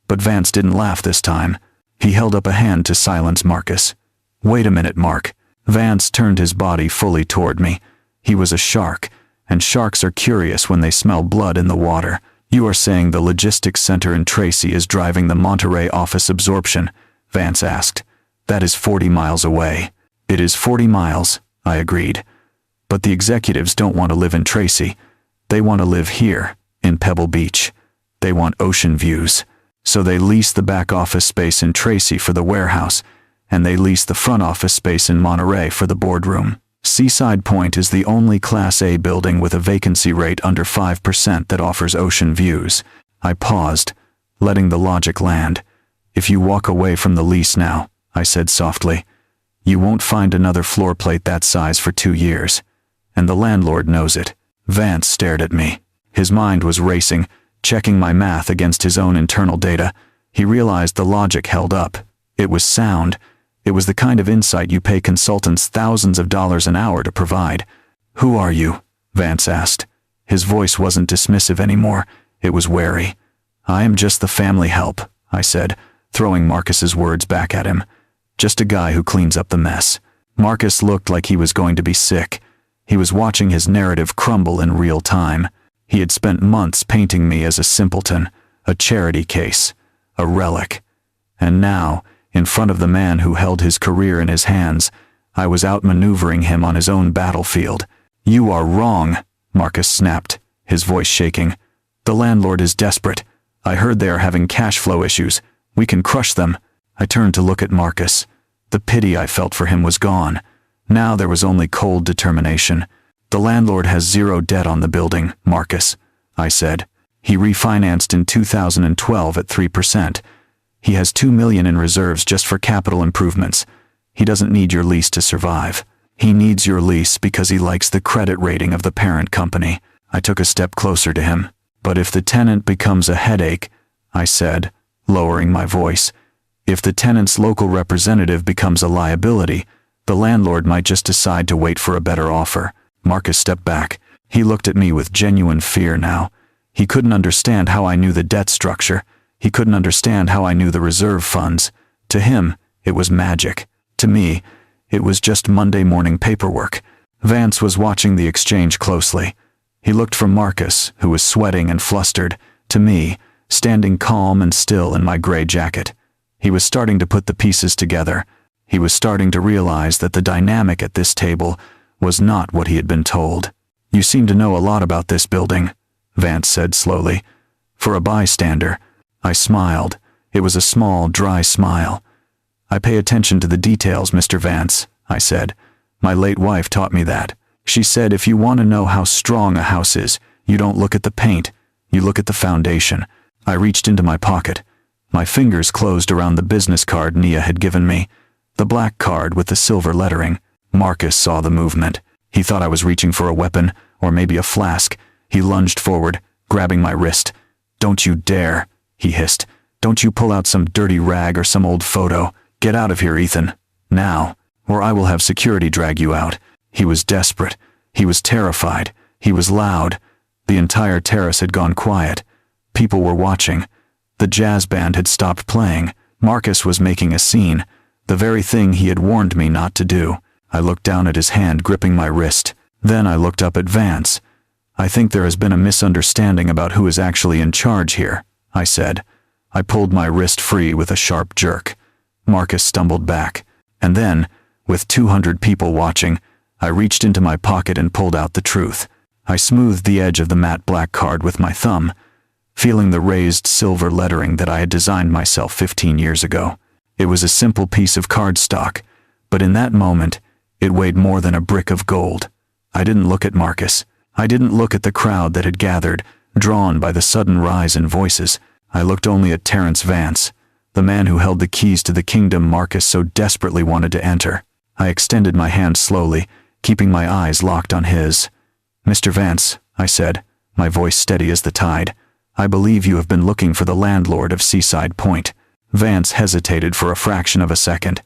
But Vance didn't laugh this time. He held up a hand to silence Marcus. "Wait a minute, Mark." Vance turned his body fully toward me. He was a shark, and sharks are curious when they smell blood in the water. "You are saying the logistics center in Tracy is driving the Monterey office absorption?" Vance asked. "That is 40 miles away." "It is 40 miles, I agreed. But the executives don't want to live in Tracy. They want to live here, in Pebble Beach. They want ocean views. So they lease the back office space in Tracy for the warehouse, and they lease the front office space in Monterey for the boardroom. Seaside Point is the only Class A building with a vacancy rate under 5% that offers ocean views." I paused, letting the logic land. "If you walk away from the lease now," I said softly, "you won't find another floor plate that size for 2 years. And the landlord knows it." Vance stared at me. His mind was racing, checking my math against his own internal data. He realized the logic held up. It was sound. It was the kind of insight you pay consultants thousands of dollars an hour to provide. "Who are you?" Vance asked. His voice wasn't dismissive anymore. It was wary. "I am just the family help," I said, throwing Marcus's words back at him. "Just a guy who cleans up the mess." Marcus looked like he was going to be sick. He was watching his narrative crumble in real time. He had spent months painting me as a simpleton, a charity case, a relic. And now, in front of the man who held his career in his hands, I was outmaneuvering him on his own battlefield. "You are wrong," Marcus snapped, his voice shaking. "The landlord is desperate. I heard they are having cash flow issues. We can crush them." I turned to look at Marcus. The pity I felt for him was gone. Now there was only cold determination. "The landlord has zero debt on the building, Marcus," I said. "He refinanced in 2012 at 3%. He has $2 million in reserves just for capital improvements. He doesn't need your lease to survive. He needs your lease because he likes the credit rating of the parent company." I took a step closer to him. "But if the tenant becomes a headache," I said, lowering my voice, "if the tenant's local representative becomes a liability, the landlord might just decide to wait for a better offer." Marcus stepped back. He looked at me with genuine fear now. He couldn't understand how I knew the debt structure. He couldn't understand how I knew the reserve funds. To him, it was magic. To me, it was just Monday morning paperwork. Vance was watching the exchange closely. He looked from Marcus, who was sweating and flustered, to me, standing calm and still in my gray jacket. He was starting to put the pieces together. He was starting to realize that the dynamic at this table was not what he had been told. "You seem to know a lot about this building," Vance said slowly. For a bystander, I smiled. It was a small, dry smile. "I pay attention to the details, Mr. Vance," I said. "My late wife taught me that. She said if you want to know how strong a house is, you don't look at the paint, you look at the foundation." I reached into my pocket. My fingers closed around the business card Nia had given me, the black card with the silver lettering. Marcus saw the movement. He thought I was reaching for a weapon, or maybe a flask. He lunged forward, grabbing my wrist. "Don't you dare," he hissed. "Don't you pull out some dirty rag or some old photo. Get out of here, Ethan. Now, or I will have security drag you out." He was desperate. He was terrified. He was loud. The entire terrace had gone quiet. People were watching. The jazz band had stopped playing. Marcus was making a scene, the very thing he had warned me not to do. I looked down at his hand gripping my wrist. Then I looked up at Vance. "I think there has been a misunderstanding about who is actually in charge here," I said. I pulled my wrist free with a sharp jerk. Marcus stumbled back. And then, with 200 people watching, I reached into my pocket and pulled out the truth. I smoothed the edge of the matte black card with my thumb, feeling the raised silver lettering that I had designed myself 15 years ago. It was a simple piece of cardstock, but in that moment, it weighed more than a brick of gold. I didn't look at Marcus. I didn't look at the crowd that had gathered, drawn by the sudden rise in voices. I looked only at Terrence Vance, the man who held the keys to the kingdom Marcus so desperately wanted to enter. I extended my hand slowly, keeping my eyes locked on his. "Mr. Vance," I said, my voice steady as the tide, "I believe you have been looking for the landlord of Seaside Point." Vance hesitated for a fraction of a second.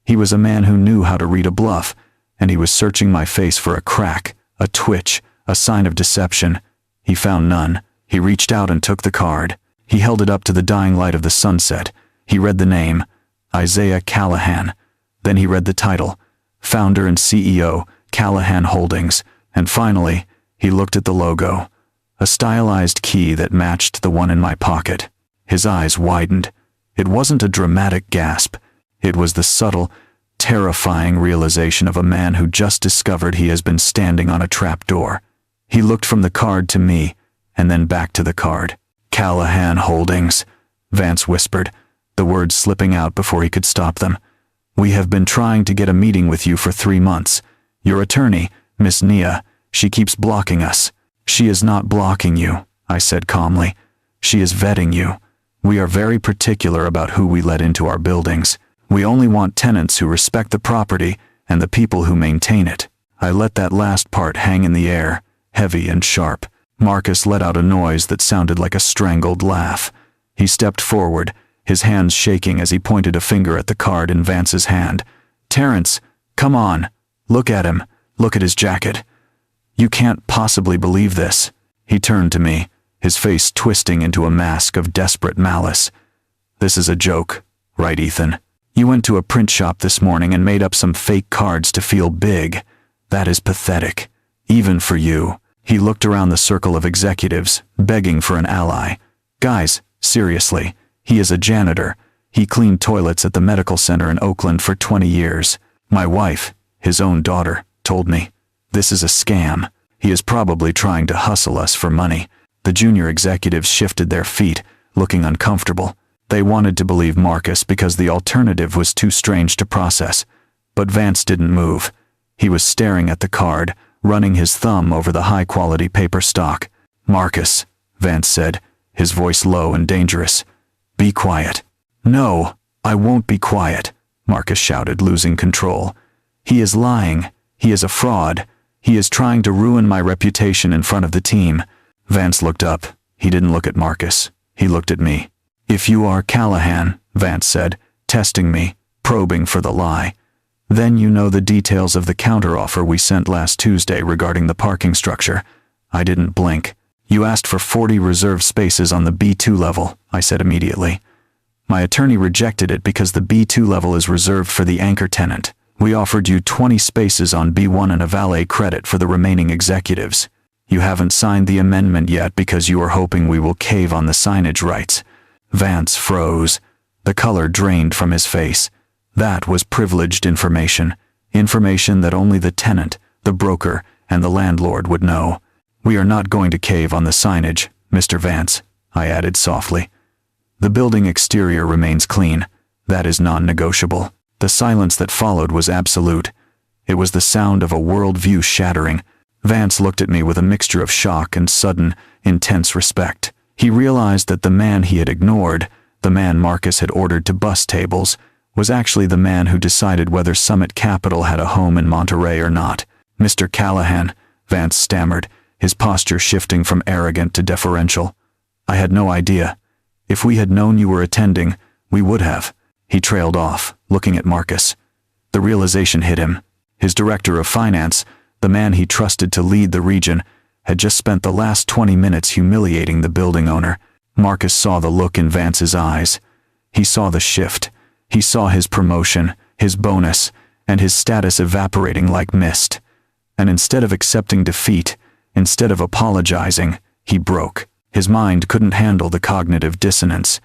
He was a man who knew how to read a bluff, and he was searching my face for a crack, a twitch, a sign of deception. He found none. He reached out and took the card. He held it up to the dying light of the sunset. He read the name, Isaiah Callahan. Then he read the title, Founder and CEO, Callahan Holdings. And finally, he looked at the logo, a stylized key that matched the one in my pocket. His eyes widened. It wasn't a dramatic gasp. It was the subtle, terrifying realization of a man who just discovered he has been standing on a trapdoor. He looked from the card to me, and then back to the card. "Callahan Holdings," Vance whispered, the words slipping out before he could stop them. "We have been trying to get a meeting with you for 3 months. Your attorney, Miss Nia, she keeps blocking us." "She is not blocking you," I said calmly. "She is vetting you. We are very particular about who we let into our buildings. We only want tenants who respect the property and the people who maintain it." I let that last part hang in the air, heavy and sharp. Marcus let out a noise that sounded like a strangled laugh. He stepped forward, his hands shaking as he pointed a finger at the card in Vance's hand. "Terrence, come on. Look at him. Look at his jacket. You can't possibly believe this." He turned to me, his face twisting into a mask of desperate malice. "This is a joke, right, Ethan? You went to a print shop this morning and made up some fake cards to feel big. That is pathetic, even for you." He looked around the circle of executives, begging for an ally. "Guys, seriously, he is a janitor. He cleaned toilets at the medical center in Oakland for 20 years. My wife, his own daughter, told me. This is a scam. He is probably trying to hustle us for money." The junior executives shifted their feet, looking uncomfortable. They wanted to believe Marcus because the alternative was too strange to process. But Vance didn't move. He was staring at the card, running his thumb over the high-quality paper stock. "Marcus," Vance said, his voice low and dangerous. "Be quiet." "No, I won't be quiet," Marcus shouted, losing control. "He is lying. He is a fraud. He is trying to ruin my reputation in front of the team." Vance looked up. He didn't look at Marcus. He looked at me. "If you are Callahan," Vance said, testing me, probing for the lie, "then you know the details of the counteroffer we sent last Tuesday regarding the parking structure." I didn't blink. "You asked for 40 reserved spaces on the B2 level," I said immediately. "My attorney rejected it because the B2 level is reserved for the anchor tenant. We offered you 20 spaces on B1 and a valet credit for the remaining executives. You haven't signed the amendment yet because you are hoping we will cave on the signage rights." Vance froze. The color drained from his face. That was privileged information. Information that only the tenant, the broker, and the landlord would know. "We are not going to cave on the signage, Mr. Vance," I added softly. "The building exterior remains clean. That is non-negotiable." The silence that followed was absolute. It was the sound of a worldview shattering. Vance looked at me with a mixture of shock and sudden, intense respect. He realized that the man he had ignored, the man Marcus had ordered to bus tables, was actually the man who decided whether Summit Capital had a home in Monterey or not. "Mr. Callahan," Vance stammered, his posture shifting from arrogant to deferential. "I had no idea. If we had known you were attending, we would have." He trailed off, looking at Marcus. The realization hit him. His director of finance, the man he trusted to lead the region, had just spent the last 20 minutes humiliating the building owner. Marcus saw the look in Vance's eyes. He saw the shift. He saw his promotion, his bonus, and his status evaporating like mist. And instead of accepting defeat, instead of apologizing, he broke. His mind couldn't handle the cognitive dissonance.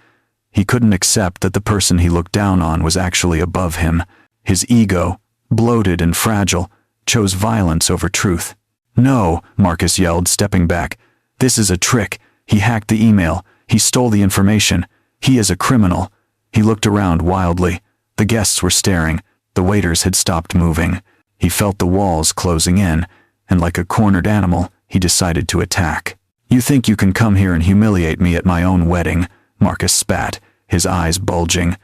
He couldn't accept that the person he looked down on was actually above him. His ego, bloated and fragile, chose violence over truth. "No," Marcus yelled, stepping back. "This is a trick. He hacked the email. He stole the information. He is a criminal." He looked around wildly. The guests were staring. The waiters had stopped moving. He felt the walls closing in, and like a cornered animal, he decided to attack. "You think you can come here and humiliate me at my own wedding?" Marcus spat, his eyes bulging.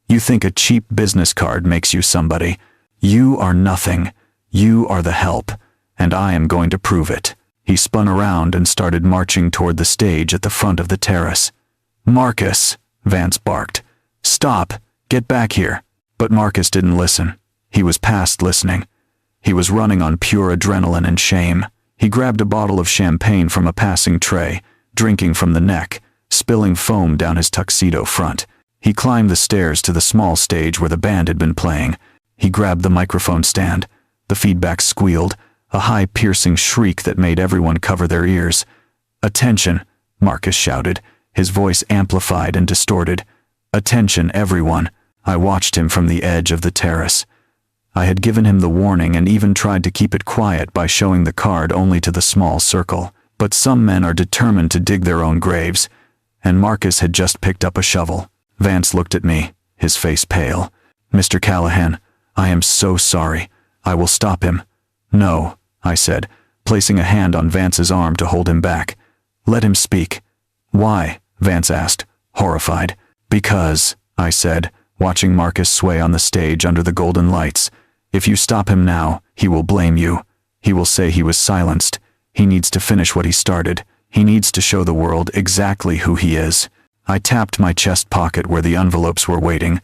"You think a cheap business card makes you somebody? You are nothing. You are the help, and I am going to prove it." He spun around and started marching toward the stage at the front of the terrace. "Marcus," Vance barked. "Stop! Get back here!" But Marcus didn't listen. He was past listening. He was running on pure adrenaline and shame. He grabbed a bottle of champagne from a passing tray, drinking from the neck, spilling foam down his tuxedo front. He climbed the stairs to the small stage where the band had been playing. He grabbed the microphone stand. The feedback squealed, a high piercing shriek that made everyone cover their ears. "Attention," Marcus shouted, his voice amplified and distorted. "Attention, everyone." I watched him from the edge of the terrace. I had given him the warning and even tried to keep it quiet by showing the card only to the small circle. But some men are determined to dig their own graves, and Marcus had just picked up a shovel. Vance looked at me, his face pale. "Mr. Callahan, I am so sorry. I will stop him." "No," I said, placing a hand on Vance's arm to hold him back. "Let him speak." "Why?" Vance asked, horrified. "Because," I said, watching Marcus sway on the stage under the golden lights, "if you stop him now, he will blame you. He will say he was silenced. He needs to finish what he started. He needs to show the world exactly who he is." I tapped my chest pocket where the envelopes were waiting.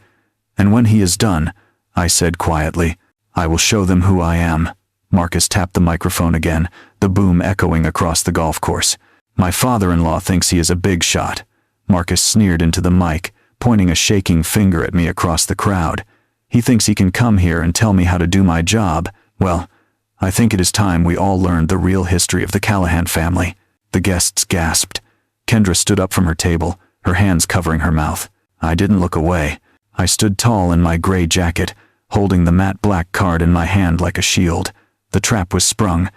"And when he is done," I said quietly, "I will show them who I am." Marcus tapped the microphone again, the boom echoing across the golf course. "My father-in-law thinks he is a big shot." Marcus sneered into the mic, pointing a shaking finger at me across the crowd. "He thinks he can come here and tell me how to do my job. Well, I think it is time we all learned the real history of the Callahan family." The guests gasped. Kendra stood up from her table, her hands covering her mouth. I didn't look away. I stood tall in my gray jacket, holding the matte black card in my hand like a shield. The trap was sprung.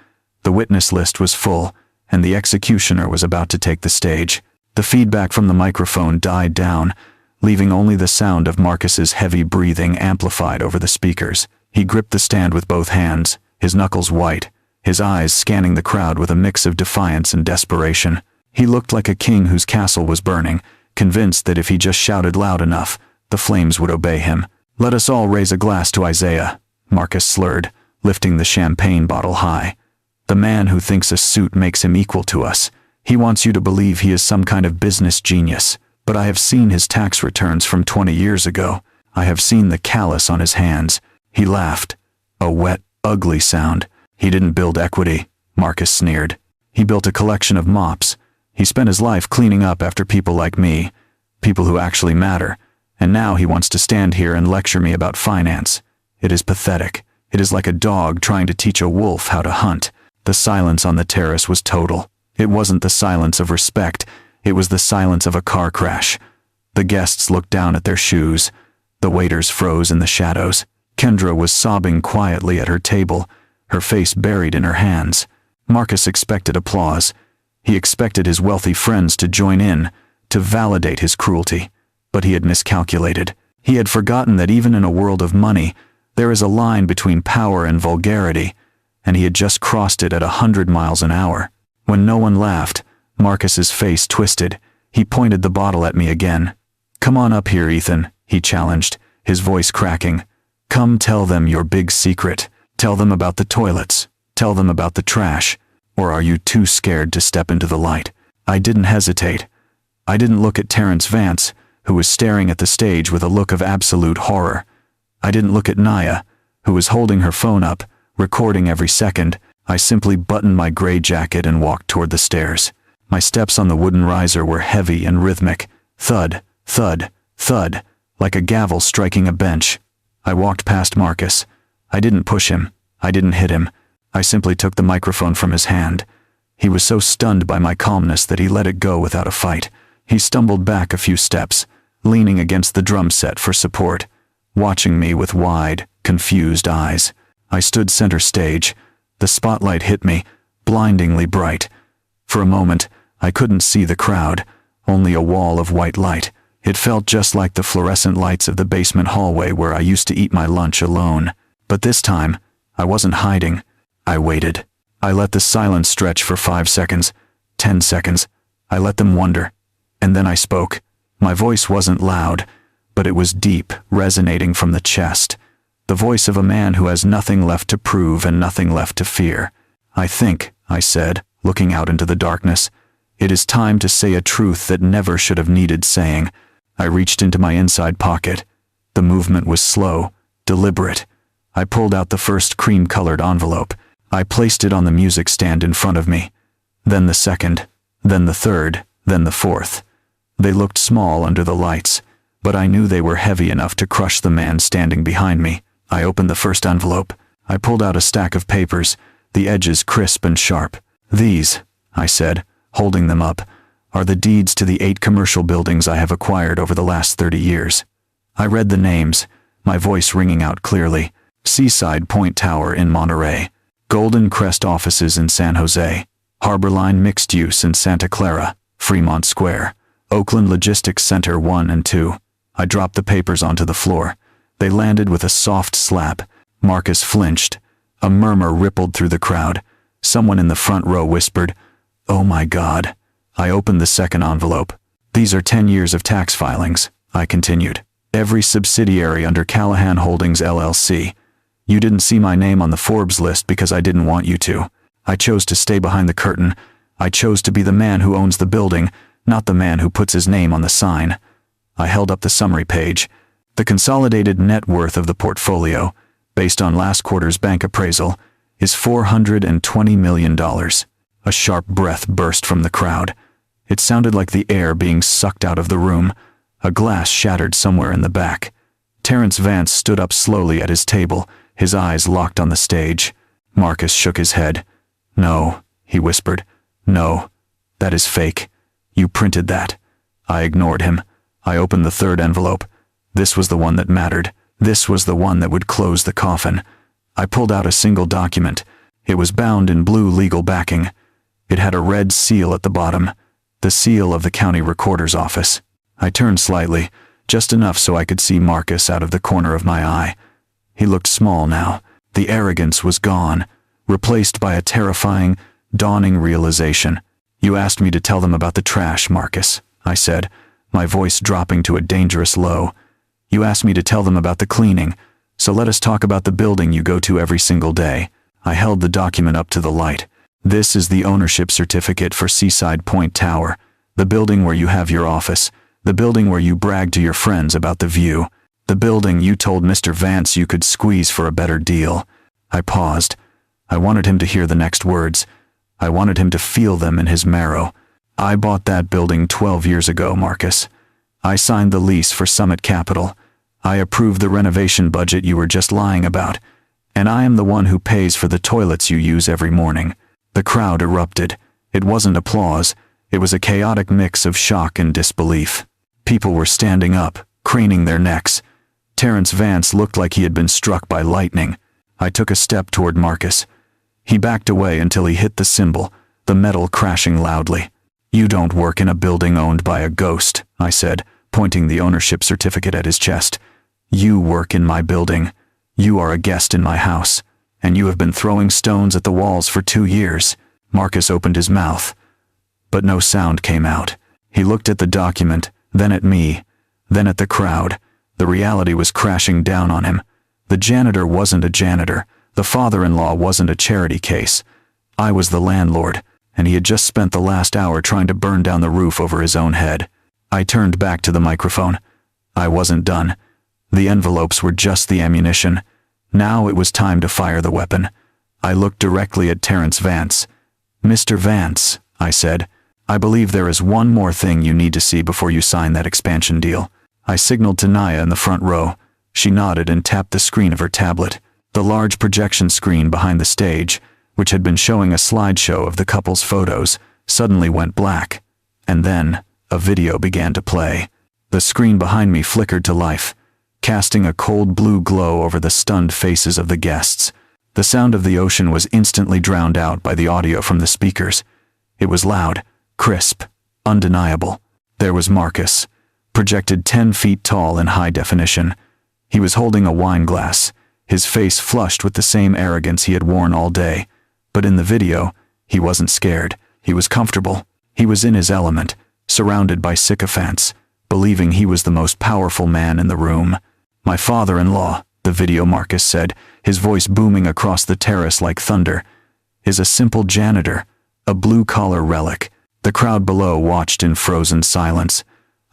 The witness list was full, and the executioner was about to take the stage. The feedback from the microphone died down, leaving only the sound of Marcus's heavy breathing amplified over the speakers. He gripped the stand with both hands, his knuckles white, his eyes scanning the crowd with a mix of defiance and desperation. He looked like a king whose castle was burning, convinced that if he just shouted loud enough, the flames would obey him. "Let us all raise a glass to Isaiah," Marcus slurred, lifting the champagne bottle high. "The man who thinks a suit makes him equal to us. He wants you to believe he is some kind of business genius. But I have seen his tax returns from 20 years ago. I have seen the callus on his hands." He laughed. A wet, ugly sound. "He didn't build equity," Marcus sneered. "He built a collection of mops. He spent his life cleaning up after people like me, people who actually matter, and now he wants to stand here and lecture me about finance. It is pathetic. It is like a dog trying to teach a wolf how to hunt." The silence on the terrace was total. It wasn't the silence of respect. It was the silence of a car crash. The guests looked down at their shoes. The waiters froze in the shadows. Kendra was sobbing quietly at her table, her face buried in her hands. Marcus expected applause. He expected his wealthy friends to join in, to validate his cruelty. But he had miscalculated. He had forgotten that even in a world of money, there is a line between power and vulgarity, and he had just crossed it at 100 miles an hour. When no one laughed, Marcus's face twisted. He pointed the bottle at me again. "Come on up here, Ethan," he challenged, his voice cracking. "Come tell them your big secret. Tell them about the toilets. Tell them about the trash. Or are you too scared to step into the light?" I didn't hesitate. I didn't look at Terrence Vance, who was staring at the stage with a look of absolute horror. I didn't look at Naya, who was holding her phone up, recording every second. I simply buttoned my gray jacket and walked toward the stairs. My steps on the wooden riser were heavy and rhythmic. Thud, thud, thud, like a gavel striking a bench. I walked past Marcus. I didn't push him. I didn't hit him. I simply took the microphone from his hand. He was so stunned by my calmness that he let it go without a fight. He stumbled back a few steps, leaning against the drum set for support, watching me with wide, confused eyes. I stood center stage. The spotlight hit me, blindingly bright. For a moment, I couldn't see the crowd, only a wall of white light. It felt just like the fluorescent lights of the basement hallway where I used to eat my lunch alone. But this time, I wasn't hiding. I waited. I let the silence stretch for 5 seconds, 10 seconds. I let them wonder. And then I spoke. My voice wasn't loud, but it was deep, resonating from the chest. The voice of a man who has nothing left to prove and nothing left to fear. "I think," I said, looking out into the darkness, "it is time to say a truth that never should have needed saying." I reached into my inside pocket. The movement was slow, deliberate. I pulled out the first cream-colored envelope. I placed it on the music stand in front of me. Then the second, then the third, then the fourth. They looked small under the lights, but I knew they were heavy enough to crush the man standing behind me. I opened the first envelope. I pulled out a stack of papers, the edges crisp and sharp. "These," I said, holding them up, "are the deeds to the 8 commercial buildings I have acquired over the last 30 years. I read the names, my voice ringing out clearly. Seaside Point Tower in Monterey, Golden Crest offices in San Jose, Harborline Mixed Use in Santa Clara, Fremont Square, Oakland Logistics Center 1 and 2. I dropped the papers onto the floor. They landed with a soft slap. Marcus flinched. A murmur rippled through the crowd. Someone in the front row whispered, "Oh my God." I opened the second envelope. "These are 10 years of tax filings," I continued. "Every subsidiary under Callahan Holdings LLC. You didn't see my name on the Forbes list because I didn't want you to. I chose to stay behind the curtain. I chose to be the man who owns the building, not the man who puts his name on the sign." I held up the summary page. The consolidated net worth of the portfolio, based on last quarter's bank appraisal, is $420 million. A sharp breath burst from the crowd. It sounded like the air being sucked out of the room. A glass shattered somewhere in the back. Terrence Vance stood up slowly at his table, his eyes locked on the stage. Marcus shook his head. "No," he whispered. "No, that is fake. You printed that." I ignored him. I opened the third envelope. This was the one that mattered. This was the one that would close the coffin. I pulled out a single document. It was bound in blue legal backing. It had a red seal at the bottom, the seal of the county recorder's office. I turned slightly, just enough so I could see Marcus out of the corner of my eye. He looked small now. The arrogance was gone, replaced by a terrifying, dawning realization. "You asked me to tell them about the trash, Marcus," I said, my voice dropping to a dangerous low. "You asked me to tell them about the cleaning, so let us talk about the building you go to every single day." I held the document up to the light. "This is the ownership certificate for Seaside Point Tower, the building where you have your office, the building where you brag to your friends about the view, the building you told Mr. Vance you could squeeze for a better deal." I paused. I wanted him to hear the next words. I wanted him to feel them in his marrow. "I bought that building 12 years ago, Marcus. I signed the lease for Summit Capital. I approved the renovation budget you were just lying about. And I am the one who pays for the toilets you use every morning." The crowd erupted. It wasn't applause. It was a chaotic mix of shock and disbelief. People were standing up, craning their necks. Terrence Vance looked like he had been struck by lightning. I took a step toward Marcus. He backed away until he hit the cymbal, the metal crashing loudly. "You don't work in a building owned by a ghost," I said, pointing the ownership certificate at his chest. "You work in my building. You are a guest in my house, and you have been throwing stones at the walls for 2 years." Marcus opened his mouth, but no sound came out. He looked at the document, then at me, then at the crowd. The reality was crashing down on him. The janitor wasn't a janitor. The father-in-law wasn't a charity case. I was the landlord, and he had just spent the last hour trying to burn down the roof over his own head. I turned back to the microphone. I wasn't done. The envelopes were just the ammunition. Now it was time to fire the weapon. I looked directly at Terrence Vance. "Mr. Vance," I said, "I believe there is one more thing you need to see before you sign that expansion deal." I signaled to Naya in the front row. She nodded and tapped the screen of her tablet. The large projection screen behind the stage, which had been showing a slideshow of the couple's photos, suddenly went black. And then, a video began to play. The screen behind me flickered to life, casting a cold blue glow over the stunned faces of the guests. The sound of the ocean was instantly drowned out by the audio from the speakers. It was loud, crisp, undeniable. There was Marcus, projected 10 feet tall in high definition. He was holding a wine glass, his face flushed with the same arrogance he had worn all day. But in the video, he wasn't scared. He was comfortable. He was in his element, surrounded by sycophants, believing he was the most powerful man in the room. "My father-in-law," the video Marcus said, his voice booming across the terrace like thunder, "is a simple janitor, a blue-collar relic." The crowd below watched in frozen silence.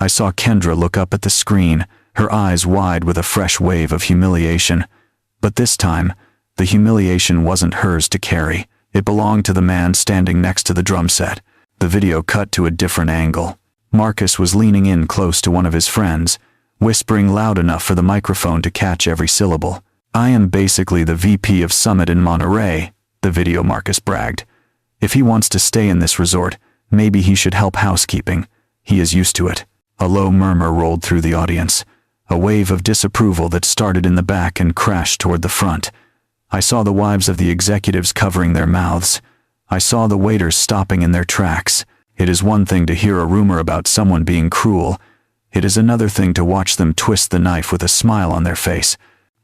I saw Kendra look up at the screen, her eyes wide with a fresh wave of humiliation. But this time, the humiliation wasn't hers to carry. It belonged to the man standing next to the drum set. The video cut to a different angle. Marcus was leaning in close to one of his friends, whispering loud enough for the microphone to catch every syllable. "I am basically the VP of Summit in Monterey," the video Marcus bragged. "If he wants to stay in this resort, maybe he should help housekeeping. He is used to it." A low murmur rolled through the audience, a wave of disapproval that started in the back and crashed toward the front. I saw the wives of the executives covering their mouths. I saw the waiters stopping in their tracks. It is one thing to hear a rumor about someone being cruel. It is another thing to watch them twist the knife with a smile on their face.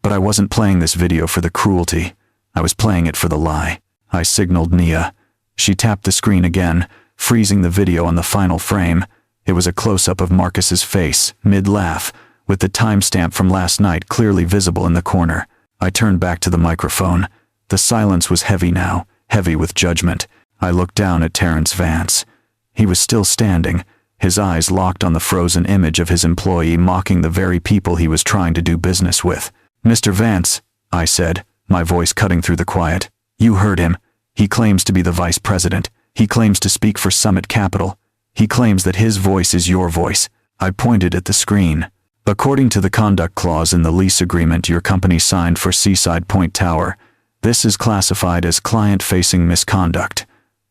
But I wasn't playing this video for the cruelty. I was playing it for the lie. I signaled Nia. She tapped the screen again, freezing the video on the final frame. It was a close-up of Marcus's face, mid-laugh, with the timestamp from last night clearly visible in the corner. I turned back to the microphone. The silence was heavy now, heavy with judgment. I looked down at Terrence Vance. He was still standing, his eyes locked on the frozen image of his employee mocking the very people he was trying to do business with. "Mr. Vance," I said, my voice cutting through the quiet. "You heard him. He claims to be the vice president. He claims to speak for Summit Capital. He claims that his voice is your voice." I pointed at the screen. "According to the conduct clause in the lease agreement your company signed for Seaside Point Tower, this is classified as client-facing misconduct."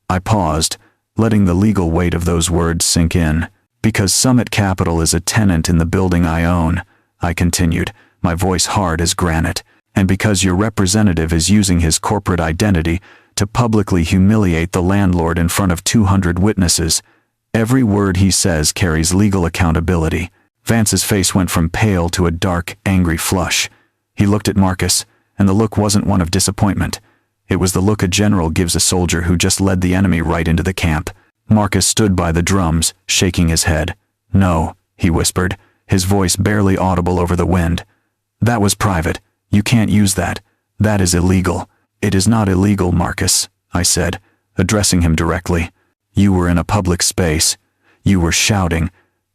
I paused, letting the legal weight of those words sink in. "Because Summit Capital is a tenant in the building I own," I continued, my voice hard as granite, "and because your representative is using his corporate identity to publicly humiliate the landlord in front of 200 witnesses, every word he says carries legal accountability." Vance's face went from pale to a dark, angry flush. He looked at Marcus, and the look wasn't one of disappointment. It was the look a general gives a soldier who just led the enemy right into the camp. Marcus stood by the drums, shaking his head. "No," he whispered, his voice barely audible over the wind. "That was private. You can't use that. That is illegal." "It is not illegal, Marcus," I said, addressing him directly. "You were in a public space. You were shouting,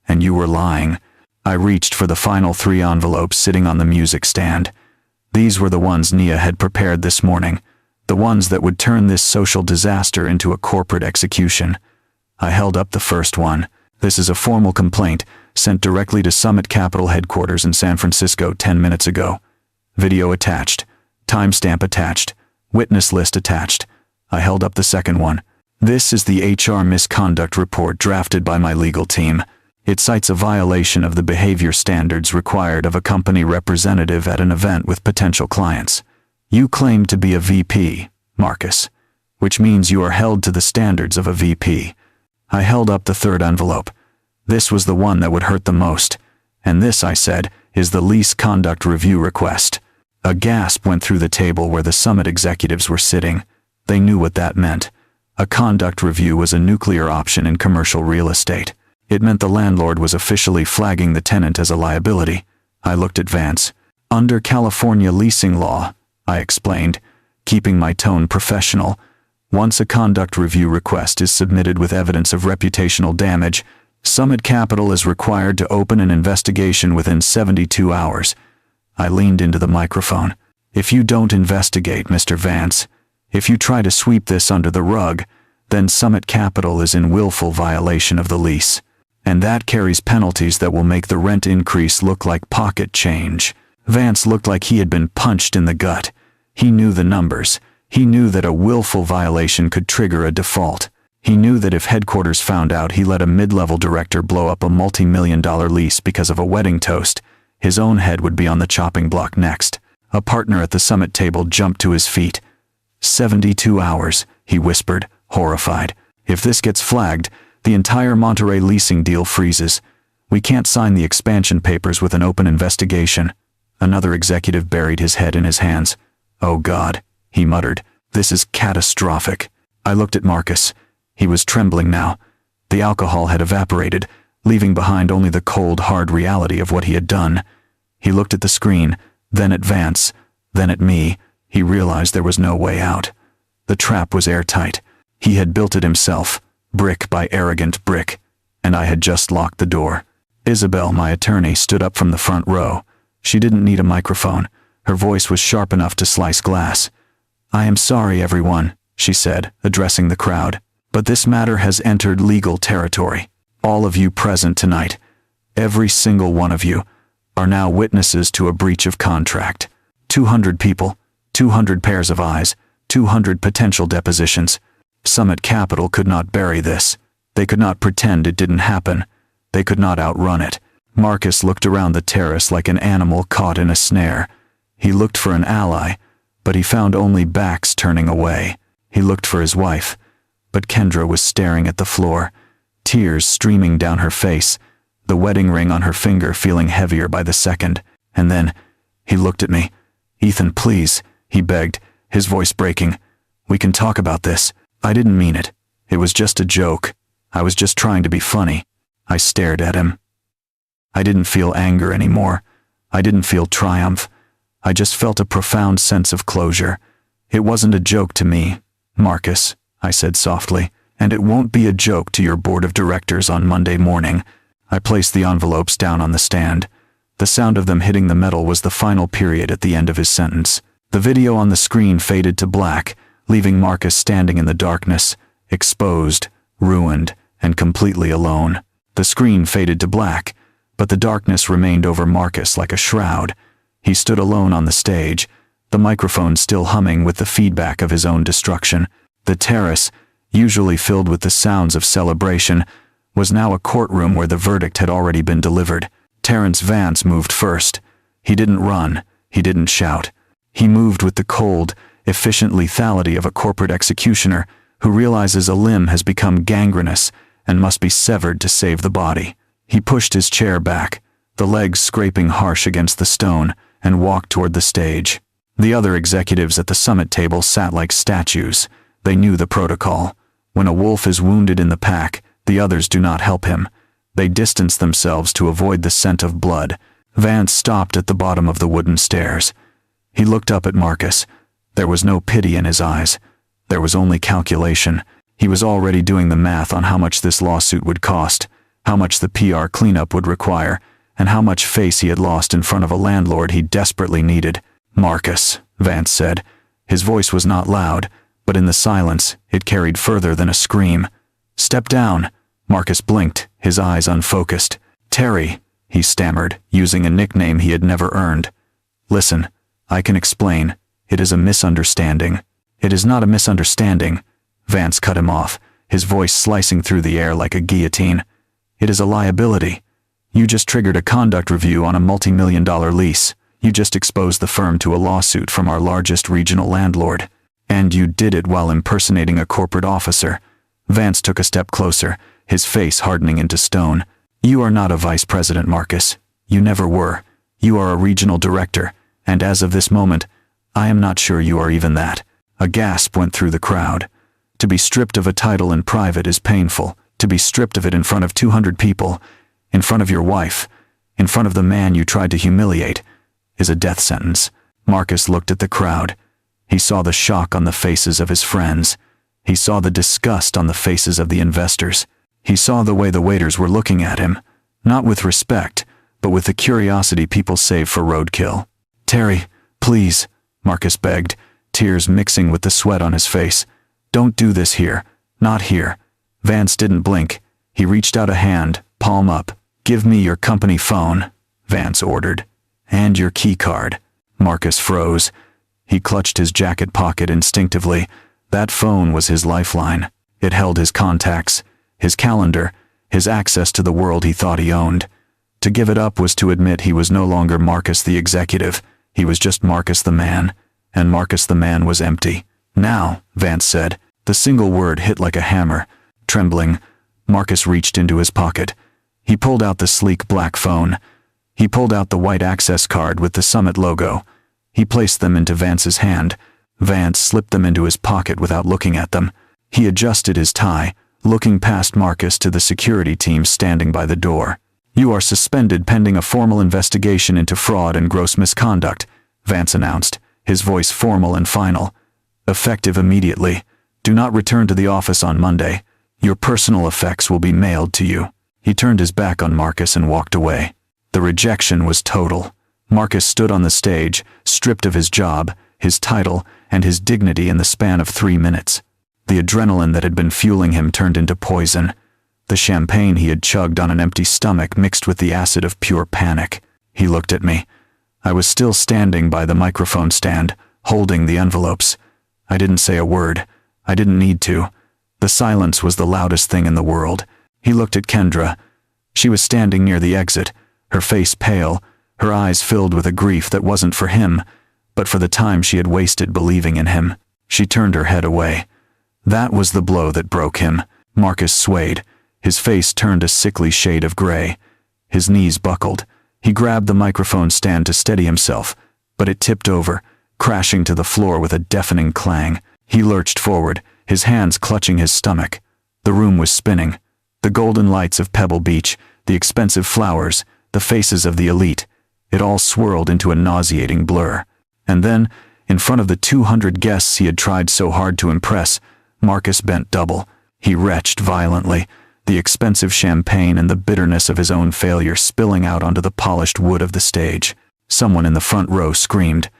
and you were lying." I reached for the final 3 envelopes sitting on the music stand. These were the ones Nia had prepared this morning, the ones that would turn this social disaster into a corporate execution. I held up the first one. "This is a formal complaint sent directly to Summit Capital headquarters in San Francisco 10 minutes ago. Video attached. Timestamp attached. Witness list attached." I held up the second one. "This is the HR misconduct report drafted by my legal team. It cites a violation of the behavior standards required of a company representative at an event with potential clients. You claim to be a VP, Marcus, which means you are held to the standards of a VP." I held up the third envelope. This was the one that would hurt the most. "And this," I said, "is the lease conduct review request." A gasp went through the table where the Summit executives were sitting. They knew what that meant. A conduct review was a nuclear option in commercial real estate. It meant the landlord was officially flagging the tenant as a liability. I looked at Vance. Under California leasing law, I explained, keeping my tone professional, once a conduct review request is submitted with evidence of reputational damage, Summit Capital is required to open an investigation within 72 hours. I leaned into the microphone. If you don't investigate, Mr. Vance, if you try to sweep this under the rug, then Summit Capital is in willful violation of the lease. And that carries penalties that will make the rent increase look like pocket change. Vance looked like he had been punched in the gut. He knew the numbers. He knew that a willful violation could trigger a default. He knew that if headquarters found out he let a mid-level director blow up a multi-million-dollar lease because of a wedding toast, his own head would be on the chopping block next. A partner at the Summit table jumped to his feet. 72 hours, he whispered, horrified. If this gets flagged, the entire Monterey leasing deal freezes. We can't sign the expansion papers with an open investigation. Another executive buried his head in his hands. Oh God, he muttered. This is catastrophic. I looked at Marcus. He was trembling now. The alcohol had evaporated, leaving behind only the cold, hard reality of what he had done. He looked at the screen, then at Vance, then at me. He realized there was no way out. The trap was airtight. He had built it himself, brick by arrogant brick, and I had just locked the door. Isabel, my attorney, stood up from the front row. She didn't need a microphone. Her voice was sharp enough to slice glass. I am sorry, everyone, she said, addressing the crowd, but this matter has entered legal territory. All of you present tonight, every single one of you, are now witnesses to a breach of contract. 200 people, 200 pairs of eyes, 200 potential depositions. Summit Capital could not bury this. They could not pretend it didn't happen. They could not outrun it. Marcus looked around the terrace like an animal caught in a snare. He looked for an ally, but he found only backs turning away. He looked for his wife, but Kendra was staring at the floor, tears streaming down her face, the wedding ring on her finger feeling heavier by the second. And then, he looked at me. Ethan, please, he begged, his voice breaking. We can talk about this. I didn't mean it. It was just a joke. I was just trying to be funny. I stared at him. I didn't feel anger anymore. I didn't feel triumph. I just felt a profound sense of closure. It wasn't a joke to me, Marcus, I said softly, and it won't be a joke to your board of directors on Monday morning. I placed the envelopes down on the stand. The sound of them hitting the metal was the final period at the end of his sentence. The video on the screen faded to black, leaving Marcus standing in the darkness, exposed, ruined, and completely alone. The screen faded to black, but the darkness remained over Marcus like a shroud. He stood alone on the stage, the microphone still humming with the feedback of his own destruction. The terrace, usually filled with the sounds of celebration, was now a courtroom where the verdict had already been delivered. Terrence Vance moved first. He didn't run. He didn't shout. He moved with the cold, efficient lethality of a corporate executioner who realizes a limb has become gangrenous and must be severed to save the body. He pushed his chair back, the legs scraping harsh against the stone, and walked toward the stage. The other executives at the Summit table sat like statues. They knew the protocol. When a wolf is wounded in the pack, the others do not help him. They distance themselves to avoid the scent of blood. Vance stopped at the bottom of the wooden stairs. He looked up at Marcus. There was no pity in his eyes. There was only calculation. He was already doing the math on how much this lawsuit would cost, how much the PR cleanup would require, and how much face he had lost in front of a landlord he desperately needed. Marcus, Vance said. His voice was not loud, but in the silence, it carried further than a scream. Step down. Marcus blinked, his eyes unfocused. Terry, he stammered, using a nickname he had never earned. Listen, I can explain. It is a misunderstanding. It is not a misunderstanding. Vance cut him off, his voice slicing through the air like a guillotine. It is a liability. You just triggered a conduct review on a multi-million-dollar lease. You just exposed the firm to a lawsuit from our largest regional landlord. And you did it while impersonating a corporate officer. Vance took a step closer, his face hardening into stone. You are not a vice president, Marcus. You never were. You are a regional director, and as of this moment, I am not sure you are even that. A gasp went through the crowd. To be stripped of a title in private is painful. To be stripped of it in front of 200 people, in front of your wife, in front of the man you tried to humiliate, is a death sentence. Marcus looked at the crowd. He saw the shock on the faces of his friends. He saw the disgust on the faces of the investors. He saw the way the waiters were looking at him, not with respect, but with the curiosity people save for roadkill. "Terry, please," Marcus begged, tears mixing with the sweat on his face. "Don't do this here. Not here." Vance didn't blink. He reached out a hand, palm up. "Give me your company phone," Vance ordered. "And your key card." Marcus froze. He clutched his jacket pocket instinctively. That phone was his lifeline. It held his contacts, his calendar, his access to the world he thought he owned. To give it up was to admit he was no longer Marcus the executive. He was just Marcus the man. And Marcus the man was empty. "Now," Vance said. The single word hit like a hammer. Trembling, Marcus reached into his pocket. He pulled out the sleek black phone. He pulled out the white access card with the Summit logo. He placed them into Vance's hand. Vance slipped them into his pocket without looking at them. He adjusted his tie, looking past Marcus to the security team standing by the door. "You are suspended pending a formal investigation into fraud and gross misconduct," Vance announced, his voice formal and final. "Effective immediately. Do not return to the office on Monday. Your personal effects will be mailed to you." He turned his back on Marcus and walked away. The rejection was total. Marcus stood on the stage, stripped of his job, his title, and his dignity in the span of 3 minutes. The adrenaline that had been fueling him turned into poison. The champagne he had chugged on an empty stomach mixed with the acid of pure panic. He looked at me. I was still standing by the microphone stand, holding the envelopes. I didn't say a word. I didn't need to. The silence was the loudest thing in the world. He looked at Kendra. She was standing near the exit, her face pale, her eyes filled with a grief that wasn't for him, but for the time she had wasted believing in him. She turned her head away. That was the blow that broke him. Marcus swayed. His face turned a sickly shade of gray. His knees buckled. He grabbed the microphone stand to steady himself, but it tipped over, crashing to the floor with a deafening clang. He lurched forward, his hands clutching his stomach. The room was spinning. The golden lights of Pebble Beach, the expensive flowers, the faces of the elite. It all swirled into a nauseating blur. And then, in front of the 200 guests he had tried so hard to impress, Marcus bent double. He retched violently, the expensive champagne and the bitterness of his own failure spilling out onto the polished wood of the stage. Someone in the front row screamed.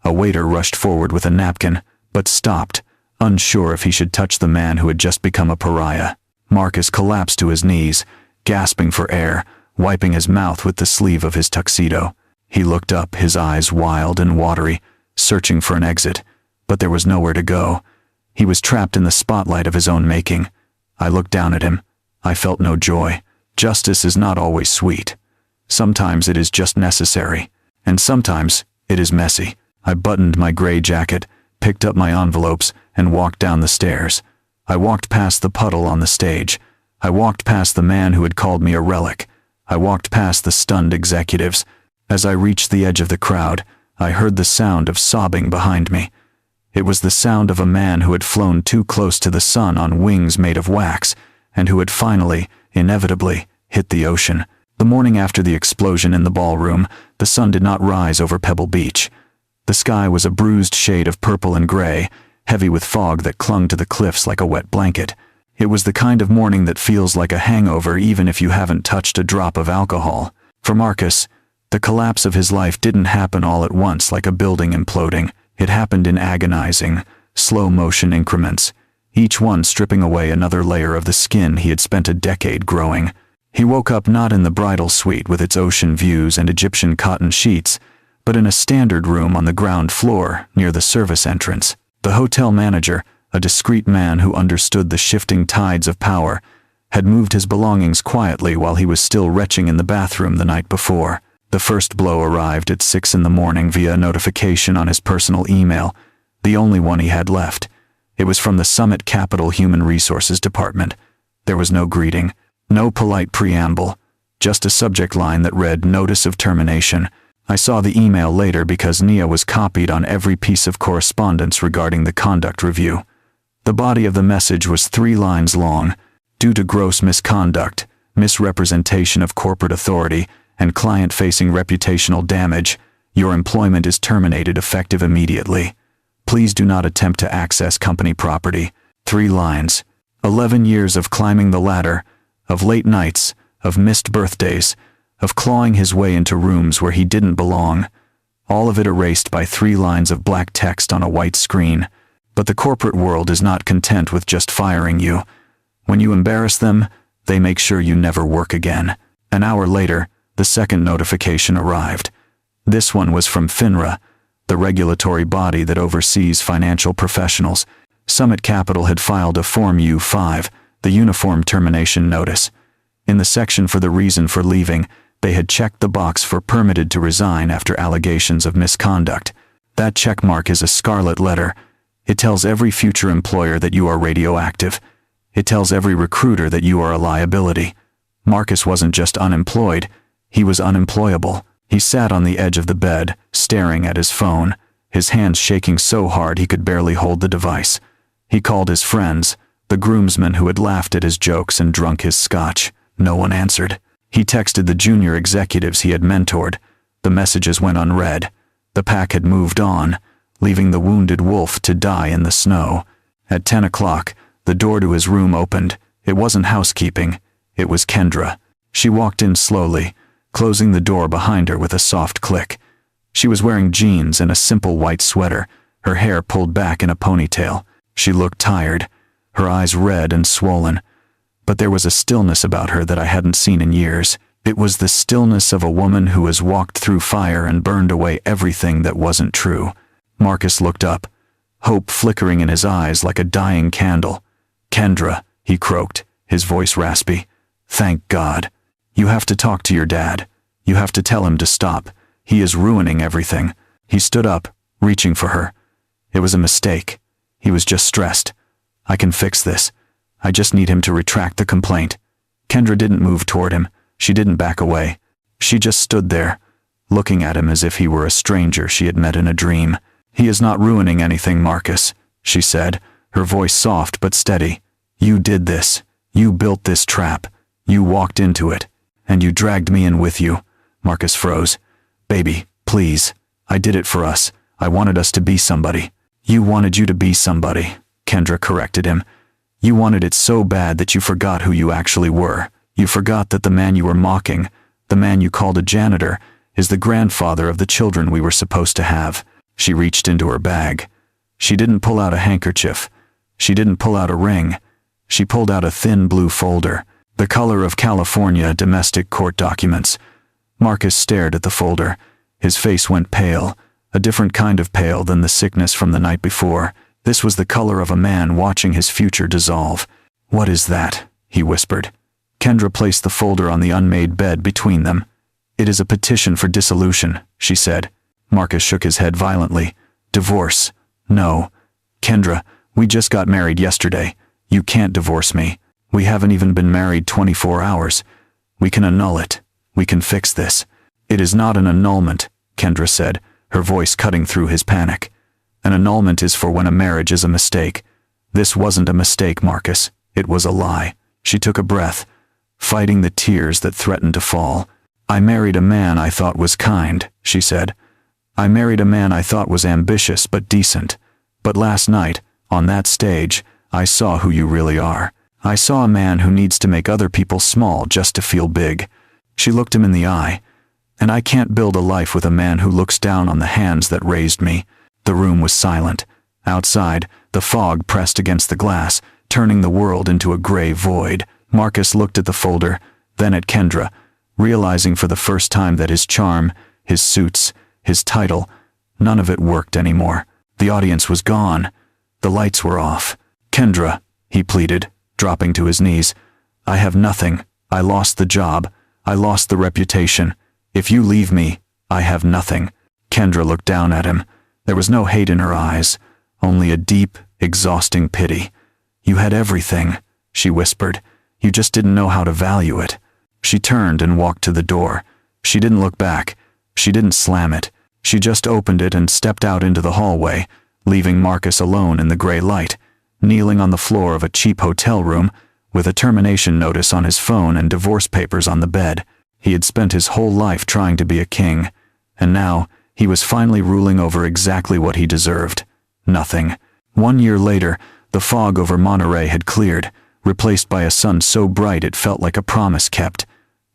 A waiter rushed forward with a napkin, but stopped, unsure if he should touch the man who had just become a pariah. Marcus collapsed to his knees, gasping for air, wiping his mouth with the sleeve of his tuxedo. He looked up, his eyes wild and watery, searching for an exit, but there was nowhere to go. He was trapped in the spotlight of his own making. I looked down at him. I felt no joy. Justice is not always sweet. Sometimes it is just necessary, and sometimes it is messy. I buttoned my gray jacket, picked up my envelopes, and walked down the stairs. I walked past the puddle on the stage. I walked past the man who had called me a relic. I walked past the stunned executives. As I reached the edge of the crowd, I heard the sound of sobbing behind me. It was the sound of a man who had flown too close to the sun on wings made of wax, and who had finally, inevitably, hit the ocean. The morning after the explosion in the ballroom, the sun did not rise over Pebble Beach. The sky was a bruised shade of purple and gray, heavy with fog that clung to the cliffs like a wet blanket. It was the kind of morning that feels like a hangover even if you haven't touched a drop of alcohol. For Marcus, the collapse of his life didn't happen all at once like a building imploding. It happened in agonizing, slow-motion increments, each one stripping away another layer of the skin he had spent a decade growing. He woke up not in the bridal suite with its ocean views and Egyptian cotton sheets, but in a standard room on the ground floor near the service entrance. The hotel manager, a discreet man who understood the shifting tides of power, had moved his belongings quietly while he was still retching in the bathroom the night before. The first blow arrived at 6 a.m. via a notification on his personal email, the only one he had left. It was from the Summit Capital Human Resources Department. There was no greeting, no polite preamble, just a subject line that read, "Notice of termination." I saw the email later because Nia was copied on every piece of correspondence regarding the conduct review. The body of the message was 3 lines long. Due to gross misconduct, misrepresentation of corporate authority, and client-facing reputational damage. Your employment is terminated effective immediately. Please do not attempt to access company property. 3 lines. 11 years of climbing the ladder, of late nights, of missed birthdays, of clawing his way into rooms where he didn't belong. All of it erased by 3 lines of black text on a white screen. But the corporate world is not content with just firing you. When you embarrass them, they make sure you never work again. An hour later, the second notification arrived. This one was from FINRA, the regulatory body that oversees financial professionals. Summit Capital had filed a Form U-5, the Uniform Termination Notice. In the section for the reason for leaving, they had checked the box for permitted to resign after allegations of misconduct. That checkmark is a scarlet letter. It tells every future employer that you are radioactive. It tells every recruiter that you are a liability. Marcus wasn't just unemployed, he was unemployable. He sat on the edge of the bed, staring at his phone, his hands shaking so hard he could barely hold the device. He called his friends, the groomsmen who had laughed at his jokes and drunk his scotch. No one answered. He texted the junior executives he had mentored. The messages went unread. The pack had moved on, leaving the wounded wolf to die in the snow. At 10 o'clock, the door to his room opened. It wasn't housekeeping. It was Kendra. She walked in slowly, closing the door behind her with a soft click. She was wearing jeans and a simple white sweater, her hair pulled back in a ponytail. She looked tired, her eyes red and swollen. But there was a stillness about her that I hadn't seen in years. It was the stillness of a woman who has walked through fire and burned away everything that wasn't true. Marcus looked up, hope flickering in his eyes like a dying candle. "Kendra," he croaked, his voice raspy. "Thank God. You have to talk to your dad. You have to tell him to stop. He is ruining everything." He stood up, reaching for her. It was a mistake. He was just stressed. "I can fix this. I just need him to retract the complaint." Kendra didn't move toward him. She didn't back away. She just stood there, looking at him as if he were a stranger she had met in a dream. "He is not ruining anything, Marcus," she said, her voice soft but steady. "You did this. You built this trap. You walked into it. And you dragged me in with you." Marcus froze. "Baby, please. I did it for us. I wanted us to be somebody." "You wanted you to be somebody," Kendra corrected him. "You wanted it so bad that you forgot who you actually were. You forgot that the man you were mocking, the man you called a janitor, is the grandfather of the children we were supposed to have." She reached into her bag. She didn't pull out a handkerchief. She didn't pull out a ring. She pulled out a thin blue folder, the color of California domestic court documents. Marcus stared at the folder. His face went pale, a different kind of pale than the sickness from the night before. This was the color of a man watching his future dissolve. "What is that?" he whispered. Kendra placed the folder on the unmade bed between them. "It is a petition for dissolution," she said. Marcus shook his head violently. "Divorce? No. Kendra, we just got married yesterday. You can't divorce me. We haven't even been married 24 hours. We can annul it. We can fix this." "It is not an annulment," Kendra said, her voice cutting through his panic. "An annulment is for when a marriage is a mistake. This wasn't a mistake, Marcus. It was a lie." She took a breath, fighting the tears that threatened to fall. "I married a man I thought was kind," she said. "I married a man I thought was ambitious but decent. But last night, on that stage, I saw who you really are. I saw a man who needs to make other people small just to feel big." She looked him in the eye. "And I can't build a life with a man who looks down on the hands that raised me." The room was silent. Outside, the fog pressed against the glass, turning the world into a gray void. Marcus looked at the folder, then at Kendra, realizing for the first time that his charm, his suits, his title, none of it worked anymore. The audience was gone. The lights were off. "Kendra," he pleaded, dropping to his knees, "I have nothing. I lost the job. I lost the reputation. If you leave me, I have nothing." Kendra looked down at him. There was no hate in her eyes, only a deep, exhausting pity. "You had everything," she whispered. "You just didn't know how to value it." She turned and walked to the door. She didn't look back. She didn't slam it. She just opened it and stepped out into the hallway, leaving Marcus alone in the gray light, kneeling on the floor of a cheap hotel room, with a termination notice on his phone and divorce papers on the bed. He had spent his whole life trying to be a king, and now he was finally ruling over exactly what he deserved. Nothing. 1 year later, the fog over Monterey had cleared, replaced by a sun so bright it felt like a promise kept.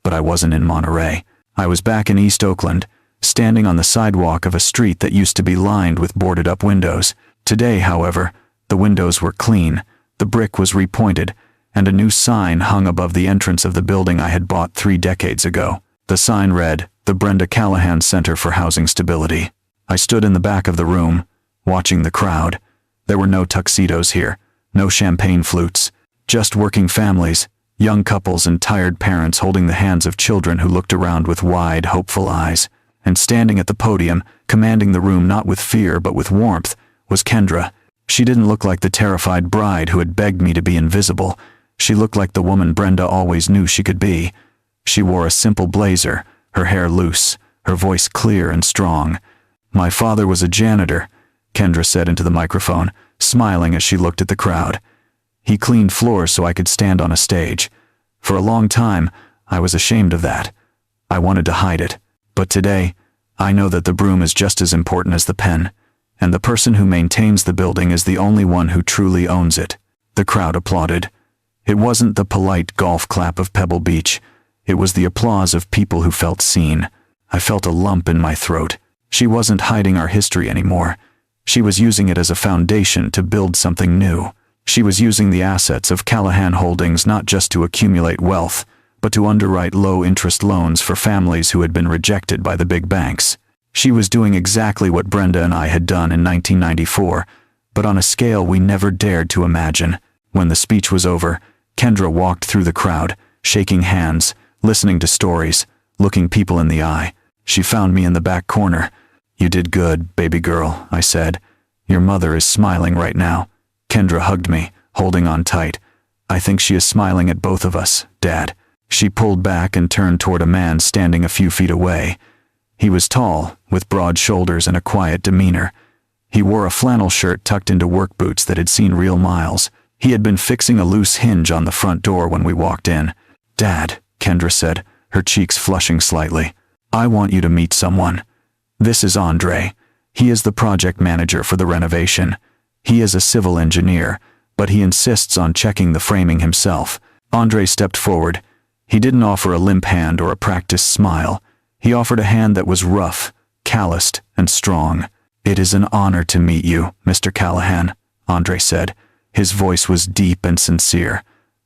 But I wasn't in Monterey. I was back in East Oakland, standing on the sidewalk of a street that used to be lined with boarded-up windows. Today, however, the windows were clean, the brick was repointed, and a new sign hung above the entrance of the building I had bought 3 decades ago. The sign read, "The Brenda Callahan Center for Housing Stability." I stood in the back of the room, watching the crowd. There were no tuxedos here, no champagne flutes, just working families, young couples and tired parents holding the hands of children who looked around with wide, hopeful eyes. And standing at the podium, commanding the room not with fear but with warmth, was Kendra. She didn't look like the terrified bride who had begged me to be invisible. She looked like the woman Brenda always knew she could be. She wore a simple blazer, her hair loose, her voice clear and strong. "My father was a janitor," Kendra said into the microphone, smiling as she looked at the crowd. "He cleaned floors so I could stand on a stage. For a long time, I was ashamed of that. I wanted to hide it. But today, I know that the broom is just as important as the pen, and the person who maintains the building is the only one who truly owns it." The crowd applauded. It wasn't the polite golf clap of Pebble Beach. It was the applause of people who felt seen. I felt a lump in my throat. She wasn't hiding our history anymore. She was using it as a foundation to build something new. She was using the assets of Callahan Holdings not just to accumulate wealth, but to underwrite low-interest loans for families who had been rejected by the big banks. She was doing exactly what Brenda and I had done in 1994, but on a scale we never dared to imagine. When the speech was over, Kendra walked through the crowd, shaking hands, listening to stories, looking people in the eye. She found me in the back corner. "You did good, baby girl," I said. "Your mother is smiling right now." Kendra hugged me, holding on tight. "I think she is smiling at both of us, Dad." She pulled back and turned toward a man standing a few feet away. He was tall, with broad shoulders and a quiet demeanor. He wore a flannel shirt tucked into work boots that had seen real miles. He had been fixing a loose hinge on the front door when we walked in. "Dad," Kendra said, her cheeks flushing slightly, "I want you to meet someone. This is Andre. He is the project manager for the renovation. He is a civil engineer, but he insists on checking the framing himself." Andre stepped forward. He didn't offer a limp hand or a practiced smile. He offered a hand that was rough, calloused, and strong. "It is an honor to meet you, Mr. Callahan," Andre said. His voice was deep and sincere.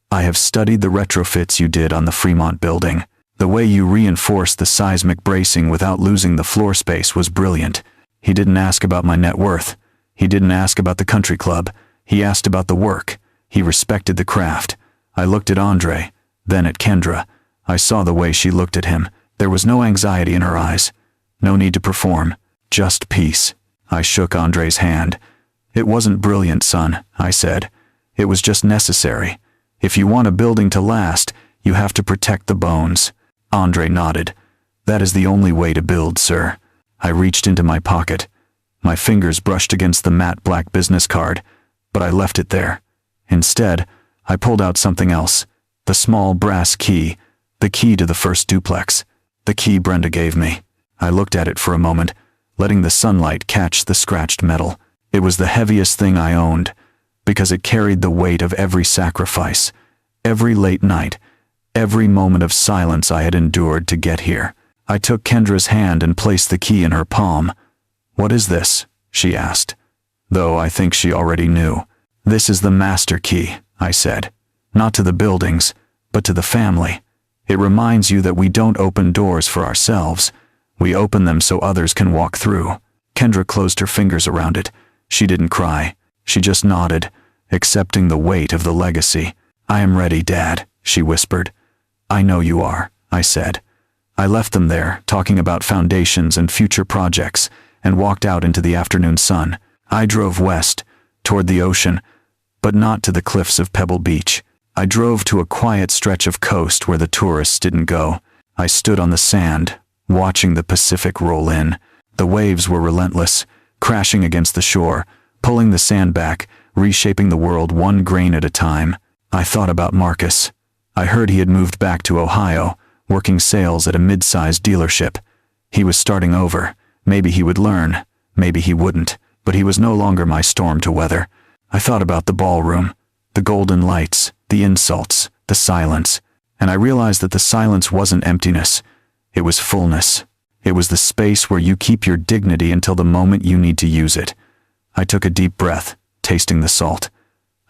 "I have studied the retrofits you did on the Fremont building. The way you reinforced the seismic bracing without losing the floor space was brilliant." He didn't ask about my net worth. He didn't ask about the country club. He asked about the work. He respected the craft. I looked at Andre, then at Kendra. I saw the way she looked at him. There was no anxiety in her eyes. No need to perform. Just peace. I shook Andre's hand. "It wasn't brilliant, son," I said. "It was just necessary. If you want a building to last, you have to protect the bones." Andre nodded. "That is the only way to build, sir." I reached into my pocket. My fingers brushed against the matte black business card, but I left it there. Instead, I pulled out something else. The small brass key. The key to the first duplex. The key Brenda gave me. I looked at it for a moment, letting the sunlight catch the scratched metal. It was the heaviest thing I owned, because it carried the weight of every sacrifice, every late night, every moment of silence I had endured to get here. I took Kendra's hand and placed the key in her palm. "What is this?" she asked, though I think she already knew. "This is the master key," I said. "Not to the buildings, but to the family. It reminds you that we don't open doors for ourselves. We open them so others can walk through." Kendra closed her fingers around it. She didn't cry. She just nodded, accepting the weight of the legacy. "I am ready, Dad," she whispered. "I know you are," I said. I left them there, talking about foundations and future projects, and walked out into the afternoon sun. I drove west, toward the ocean, but not to the cliffs of Pebble Beach. I drove to a quiet stretch of coast where the tourists didn't go. I stood on the sand, watching the Pacific roll in. The waves were relentless, crashing against the shore, pulling the sand back, reshaping the world one grain at a time. I thought about Marcus. I heard he had moved back to Ohio, working sales at a mid-sized dealership. He was starting over. Maybe he would learn, maybe he wouldn't, but he was no longer my storm to weather. I thought about the ballroom, the golden lights, the insults, the silence, and I realized that the silence wasn't emptiness. It was fullness. It was the space where you keep your dignity until the moment you need to use it. I took a deep breath, tasting the salt.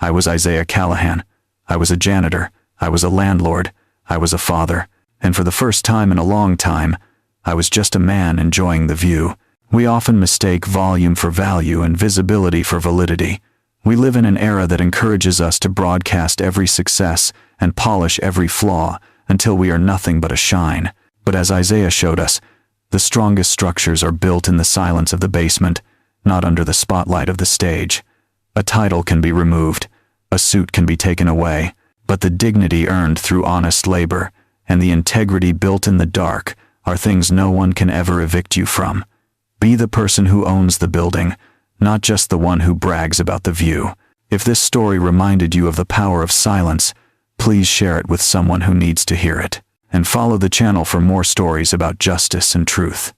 I was Isaiah Callahan. I was a janitor. I was a landlord. I was a father. And for the first time in a long time, I was just a man enjoying the view. We often mistake volume for value and visibility for validity. We live in an era that encourages us to broadcast every success and polish every flaw until we are nothing but a shine. But as Isaiah showed us, the strongest structures are built in the silence of the basement, not under the spotlight of the stage. A title can be removed, a suit can be taken away, but the dignity earned through honest labor and the integrity built in the dark are things no one can ever evict you from. Be the person who owns the building, not just the one who brags about the view. If this story reminded you of the power of silence, please share it with someone who needs to hear it. And follow the channel for more stories about justice and truth.